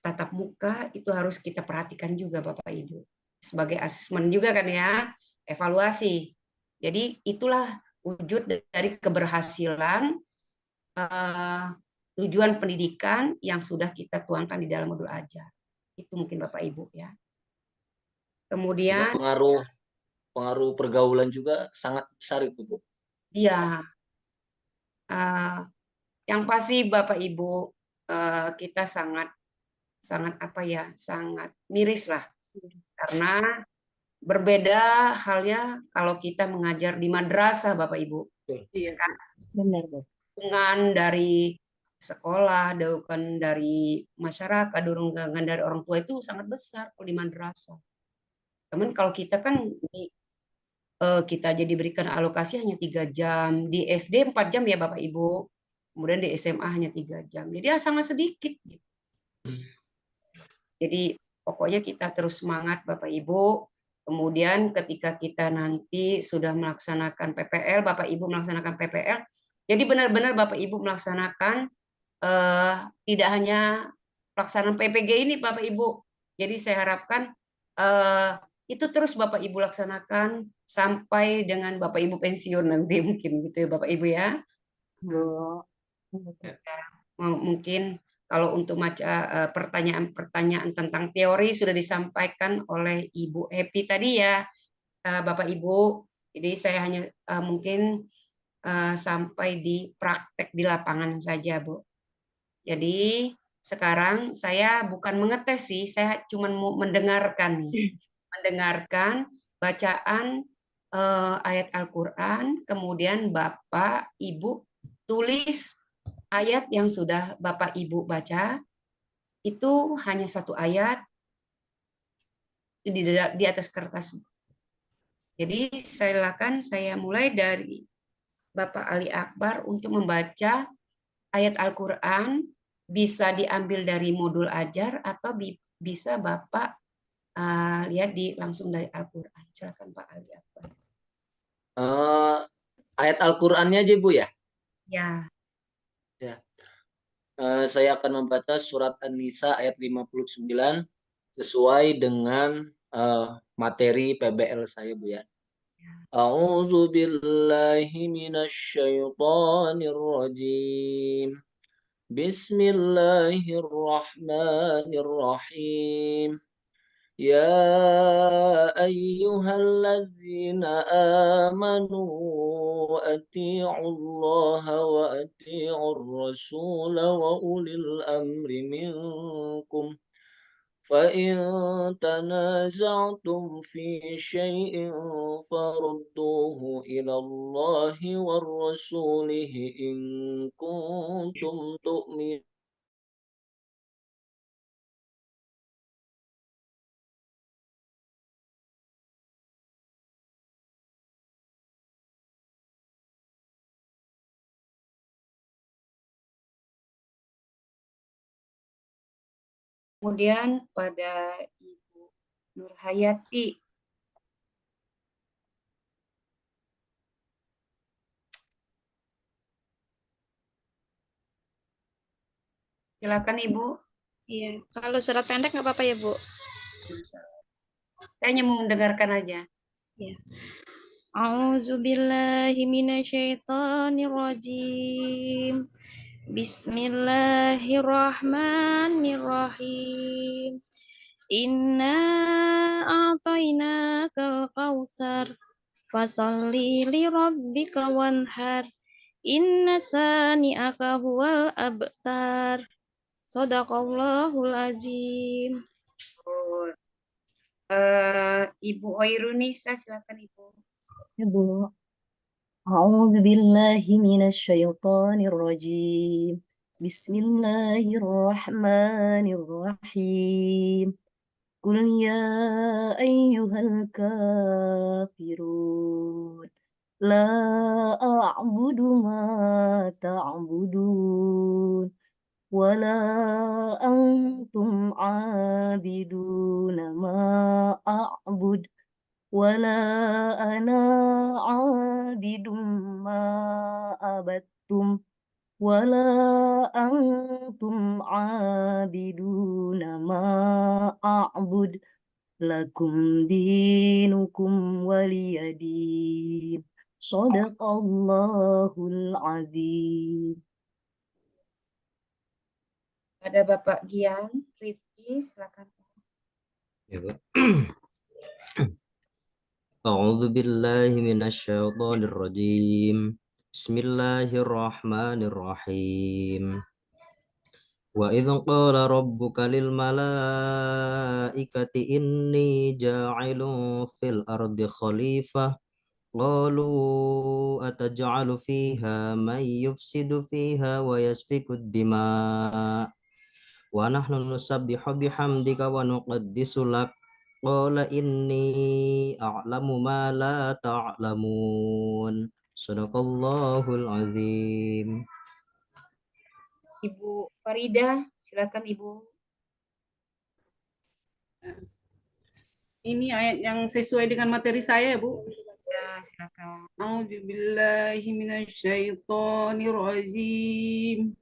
tatap muka itu harus kita perhatikan juga Bapak Ibu. Sebagai asesmen juga kan ya, evaluasi. Jadi itulah wujud dari keberhasilan tujuan pendidikan yang sudah kita tuangkan di dalam modul ajar. Itu mungkin Bapak Ibu ya. Sehingga Kemudian pengaruh pergaulan juga sangat besar itu, Bu. ya yang pasti Bapak Ibu kita sangat apa ya, sangat miris lah karena berbeda halnya kalau kita mengajar di madrasah Bapak Ibu. Iya. Kan Benar, Bu. dukungan dari sekolah, dukungan dari masyarakat, dukungan dari orang tua itu sangat besar kalau di madrasah. Cuman kalau kita kan kita aja diberikan alokasi hanya 3 jam, di SD 4 jam ya Bapak Ibu, kemudian di SMA hanya 3 jam. Jadi sangat sedikit. Gitu. Jadi pokoknya kita terus semangat Bapak Ibu. Kemudian ketika kita nanti sudah melaksanakan PPL, Bapak Ibu melaksanakan PPL, jadi benar-benar Bapak Ibu melaksanakan tidak hanya pelaksanaan PPG ini Bapak Ibu. Jadi saya harapkan itu terus Bapak Ibu laksanakan sampai dengan Bapak Ibu pensiun nanti mungkin gitu ya Bapak Ibu ya. Mungkin kalau untuk pertanyaan tentang teori sudah disampaikan oleh Ibu Happy tadi ya Bapak Ibu. Jadi saya hanya mungkin sampai di praktek di lapangan saja Bu. Jadi sekarang saya bukan mengetes sih, saya cuma mau mendengarkan nih. Mendengarkan bacaan ayat Al-Quran, kemudian Bapak Ibu tulis ayat yang sudah Bapak Ibu baca, itu hanya satu ayat di atas kertas. Jadi silakan saya mulai dari Bapak Ali Akbar untuk membaca ayat Al-Quran, bisa diambil dari modul ajar atau bisa Bapak lihat langsung dari Al-Quran. Silakan Pak Ali Akbar. Ayat Al-Qur'annya aja Bu ya? Ya. Ya. Saya akan membaca surat An-Nisa ayat 59 sesuai dengan materi PBL saya Bu ya. A'udzu billahi minasyaitonir rajim. Bismillahirrahmanirrahim. Ya ayyuhalladzina amanu atii'ullaha wa atii'ur rasul wa ulil amri minkum. فإن تنازعتم في شيء فردوه إلى الله والرسول إن كنتم تؤمنون Kemudian pada Ibu Nurhayati. Silakan Ibu. Iya, kalau surat pendek nggak apa-apa ya Bu? Saya hanya mau mendengarkan aja. Ya. A'udzubillahi minasyaitonirrajim. Bismillahirrahmanirrahim. Inna a'tainakal kautsar fasalli li rabbika wanhar. Inna sani'aka huwal abtar. Shadaqallahul azim. Ibu Oirunisa, silakan Ibu. Ya, Bu. A'udzu billahi minasyaitonir rajim. Bismillahirrahmanirrahim. Qul ya ayyuhal kafirun. La a'budu ma ta'budun. ولا أنتم عابدون ما أعبد ولا أنا عابد ما عبدتم ولا أنتم عابدون ما أعبد لكم دينكم ولي دين صدق الله العظيم. Ada Bapak Gian Rifki, silakan. Ya, Bu. أعوذ بالله من الشيطان الرجيم بسم الله الرحمن الرحيم وإذ قال ربك للملائكة إني جاعل في الأرض خليفة قالوا أتجعل فيها من يفسد فيها ويسفك الدماء ونحن نسبح بحمدك ونقدس لك قال إني أعلم ما لا تعلمون صدق الله العظيم. Ibu Farida, silakan Ibu. Ini ayat yang sesuai dengan materi saya, Bu. Ya, silakan. A'udzubillahi minasyaitonirrajim.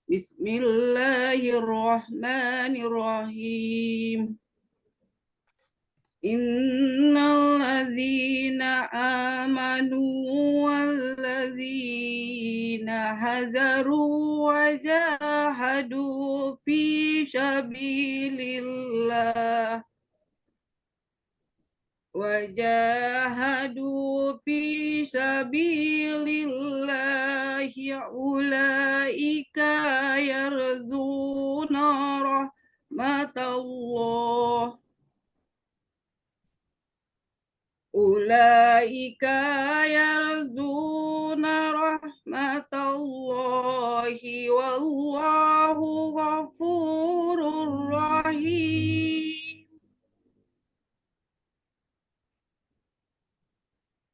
Bismillahirrahmanirrahim. Innal ladzina amanu wal ladzina hazaru wa jahadu fi sabilillah wajahadu fi sabilillahi ulaika yarzuna rahmatallah ulaika yarzuna rahmatallahi wallahu ghafurur rahim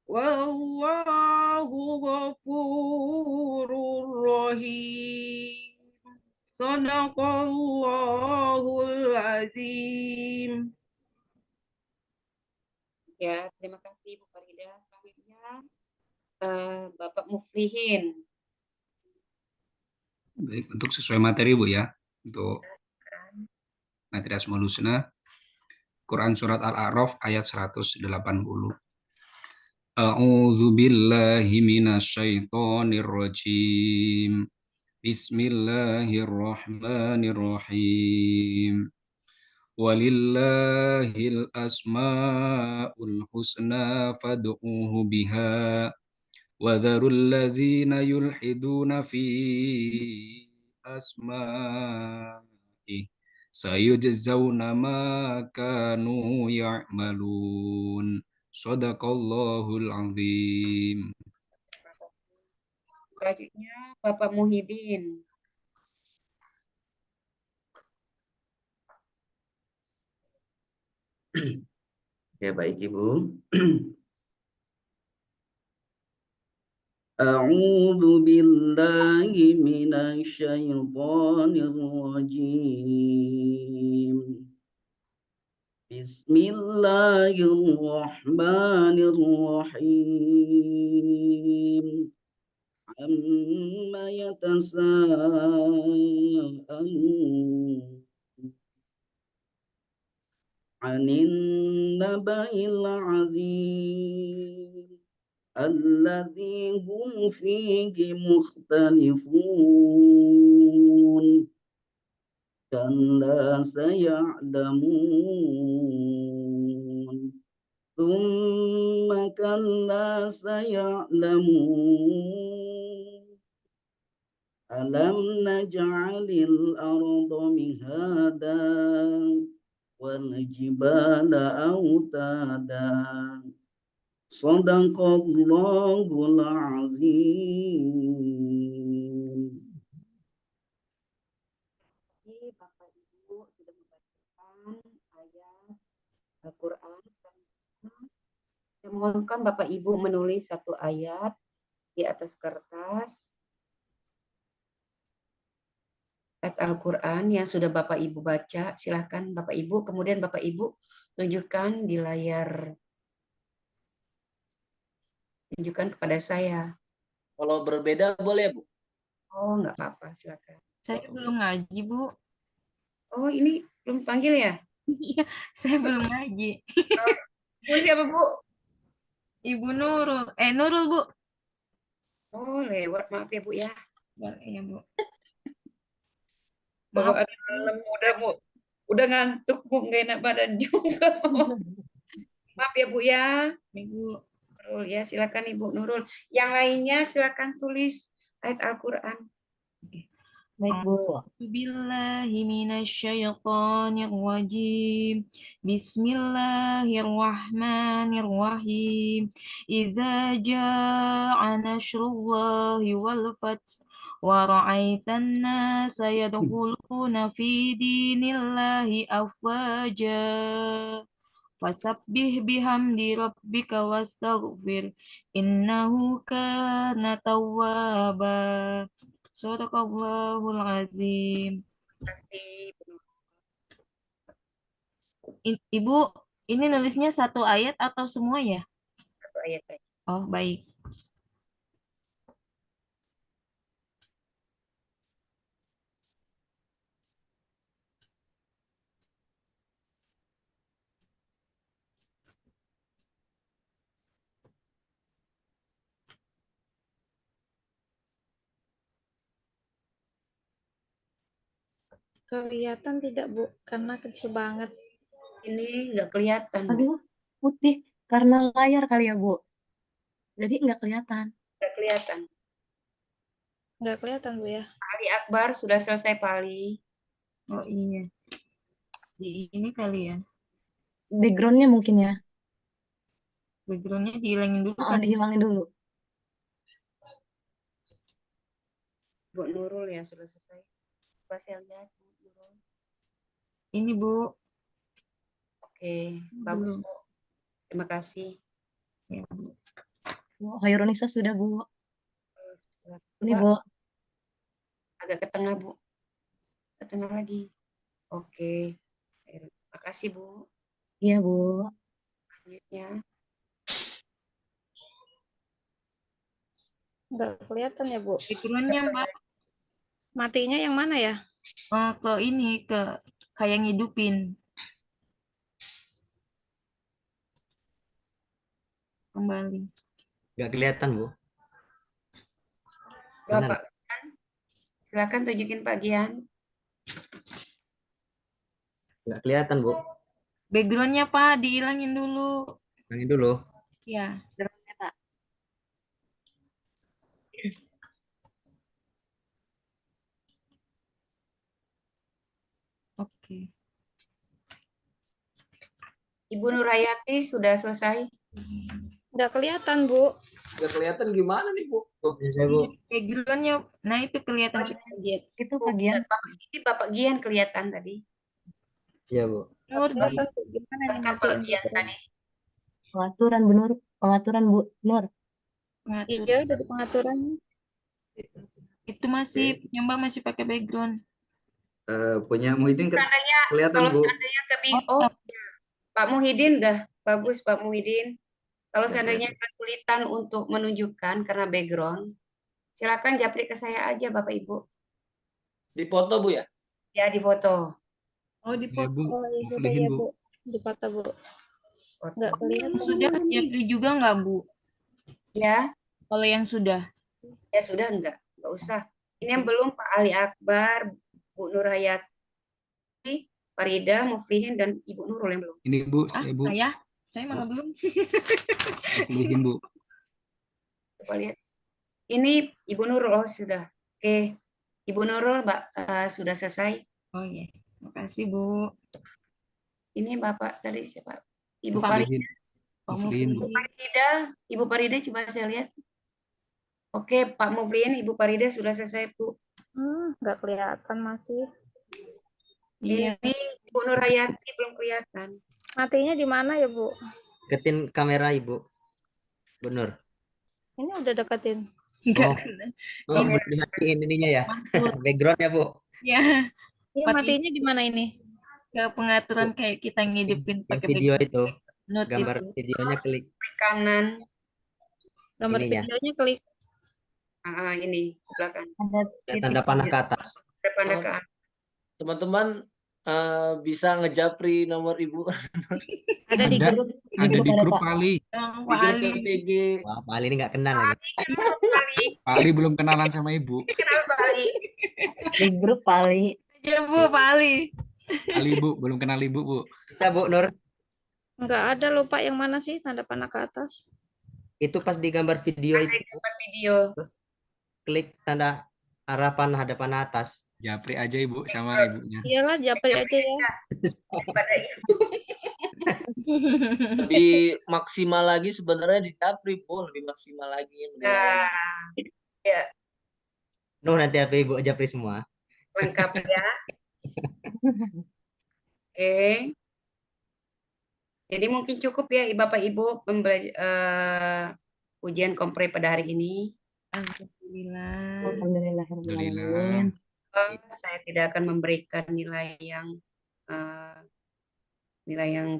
wallahu ghafurur rahim. Shadaqallahul azim. Ya, terima kasih Bu Farida. Selanjutnya Bapak Muflihin. Baik, untuk sesuai materi Bu ya, untuk materi Asmaul Husna, Quran Surat Al-A'raf ayat 180. A'udzu billahi minasyaitonir rajim. Bismillahirrahmanirrahim. Walillahil asmaul husna fad'uhu biha wa dharul ladzina yulhiduna fi asma'i sayujzauna ma kanu ya'malun. Shadaqallahul azim. Selanjutnya Bapak Muhyiddin. Ya, baik Ibu. A'udzu billahi minasyaitonir rajim. Bismillahirrahmanirrahim. Amma yatasaalun 'anil naba'il 'azim alladzi hum fihi mukhtalifun. Kalla saya'lamun. Thumma kalla saya'lamun. Alam naj'alil arda mihada wal jibala autada. Shadaqallahul azim. Bapak Ibu sudah membacakan ayat Al-Quran. Saya mohonkan Bapak Ibu menulis satu ayat di atas kertas. ayat Al-Quran yang sudah Bapak Ibu baca. Silahkan Bapak Ibu, kemudian Bapak Ibu tunjukkan di layar, tunjukkan kepada saya. Kalau berbeda boleh, Bu? Oh, nggak apa-apa, silakan. Saya belum ngaji, Bu. Oh, ini belum panggil ya? Iya, saya belum ngaji. Bu siapa, Bu? Ibu Nurul. Nurul, Bu. Oh, lewat. Maaf ya, Bu ya. Iya, Bu. Bapak Maaf. ada malam udah, Bu. Udah ngantuk, Bu. Nggak enak badan juga. Maaf ya, Bu ya. Ibu. Nurul ya, silakan Ibu Nurul. Yang lainnya silakan tulis ayat Al-Quran. Baik, Bu. Billahi minasyaitonir rajim. Bismillahirrahmanirrahim. Iza ja'a nasrullahi wal fath wa ra'aitan nasa yadkhuluna fi dinillahi afwaja. Fasabbih bihamdi rabbika wastaghfir innahu kana tawwaba. Sadaqallahul azim. Terima kasih. Ibu, ini nulisnya satu ayat atau semua ya? Satu ayat aja. Oh, baik. Kelihatan tidak, Bu? Karena kecil banget. Ini nggak kelihatan, Bu. Aduh, putih karena layar kali ya, Bu. Jadi nggak kelihatan. Nggak kelihatan. Nggak kelihatan, Bu ya. Pak Ali Akbar sudah selesai, Pak Ali. Oh iya. Di ini kali ya. Backgroundnya mungkin ya. Backgroundnya dihilangin dulu Oh, kan? dihilangin dulu. Bu Nurul ya sudah selesai. Coba saya lihat, Bu Nurul. Ini, Bu. Oke, bagus, Bu. Terima kasih. Ya, Bu. Bu, Hoirunisa sudah, Bu. Ini, Coba Bu. agak ke tengah, Bu. Ke tengah lagi. Oke. Terima kasih, Bu. Iya, Bu. Selanjutnya. Nggak kelihatan ya, Bu. Backgroundnya, Mbak. Matinya yang mana ya? Ke ini, ke kayak ngidupin. Kembali. Nggak kelihatan, Bu. Bapak Gian, silakan tunjukin Pak Gian. Nggak kelihatan, Bu. Backgroundnya, Pak, dihilangin dulu. Hilangin dulu. Ya. Backgroundnya, Pak. Oke. Ibu Nurhayati sudah selesai? Nggak kelihatan, Bu. Nggak kelihatan gimana nih, Bu? Saya, Bu. Backgroundnya, nah itu kelihatan sedikit. Itu bagian. Ini Bapak Gian kelihatan tadi. Iya, Bu. Nur, Kelihatan gimana nih Bapak matiin Gian background? tadi. Pengaturan, Bu Nur. Pengaturan, Bu Nur. Iya, udah di pengaturannya. Itu masih punya Mbak masih pakai background. Punya Muhyiddin Seandainya, kelihatan, kalau Bu. seandainya oh, ya. Pak Muhyiddin dah bagus, Pak Muhyiddin. Kalau Ya, seandainya kesulitan untuk menunjukkan karena background, silakan japri ke saya aja, Bapak Ibu. Di foto, Bu ya? Ya, di foto. Oh, di Ya, Bu. Oh, iya, sudah Mulihin, ya, Bu. Bu. Di foto, Bu. Foto. Nggak kelihatan. Sudah Jeffrey juga nggak, Bu? Ya, Kalau yang sudah. ya sudah enggak usah. Ini yang belum Pak Ali Akbar, Bu Nurhayati, Farida, Muflihin, dan Ibu Nurul yang belum. Ini, Bu. Ah, Ya, Bu. saya malah belum. Mulihin, Bu. Coba lihat. Ini Ibu Nurul, oh sudah. Oke, Ibu Nurul, Mbak, sudah selesai. Oh iya, makasih Bu. Ini Bapak tadi siapa? Ibu Mulihin. Farida. Mulihin, Bu. Ibu Farida coba saya lihat. Oke, Pak Muflihin, Ibu Farida sudah selesai, Bu. Nggak kelihatan masih. Iya. Ini Ibu Nurhayati belum kelihatan. Matinya di mana ya, Bu? Deketin kamera, Ibu. Bener. Ini udah deketin. Enggak. Oh, dimatiin ininya ya. Backgroundnya, Bu. Ya, Ini pakai matinya gimana ini? ke pengaturan kayak kita ngidupin Yang pakai video itu, note gambar itu. videonya klik Klik kanan. Gambar ininya, videonya klik. Ini sebelah kanan. Ada ada tanda panah ke atas. Saya pandang ke atas. Teman-teman bisa ngejapri nomor ibu Ada di grup. Ada di grup Pak. Ali. Oh, di grup Ali. PPG. Wah, Pak Ali ini nggak kenal ini. Pak Ali belum kenalan sama ibu. Kenapa Pak Ali? Di grup paling. Ya Bu, Pak Ali. Ali Bu, belum kenal ibu Bu. Bisa Bu Nur, Enggak ada, lupa yang mana sih tanda panah ke atas. itu pas di gambar video Ada itu gambar video. klik tanda arah panah ada panah atas. Japri aja ibu sama ibunya. Iyalah, japri aja ya. Daripada ibu. Lebih maksimal lagi sebenarnya di Japri Bu, lebih maksimal lagi. Nah, ya Nuh nanti apa Ibu japri semua. lengkap ya. Oke. Jadi mungkin cukup ya Bapak Ibu ujian kompre pada hari ini. Alhamdulillah. Alhamdulillah. Saya tidak akan memberikan nilai yang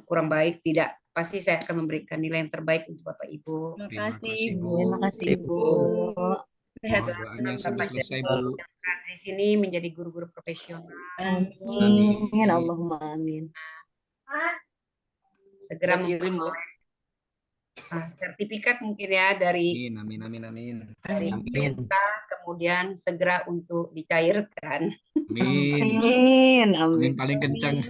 kurang baik, tidak. Pasti saya akan memberikan nilai yang terbaik untuk Bapak Ibu. Terima kasih Bu. Ibu. Terima kasih Ibu. Sehat Mohon doanya sampai selesai Bu. Di sini menjadi guru-guru profesional. Amin. Allahumma amin. Segera Saya kirim Bu. memperoleh sertifikat mungkin ya dari Amin, amin, amin, amin. Amin. kita, kemudian segera untuk dicairkan. Amin. Amin. Amin paling kencang.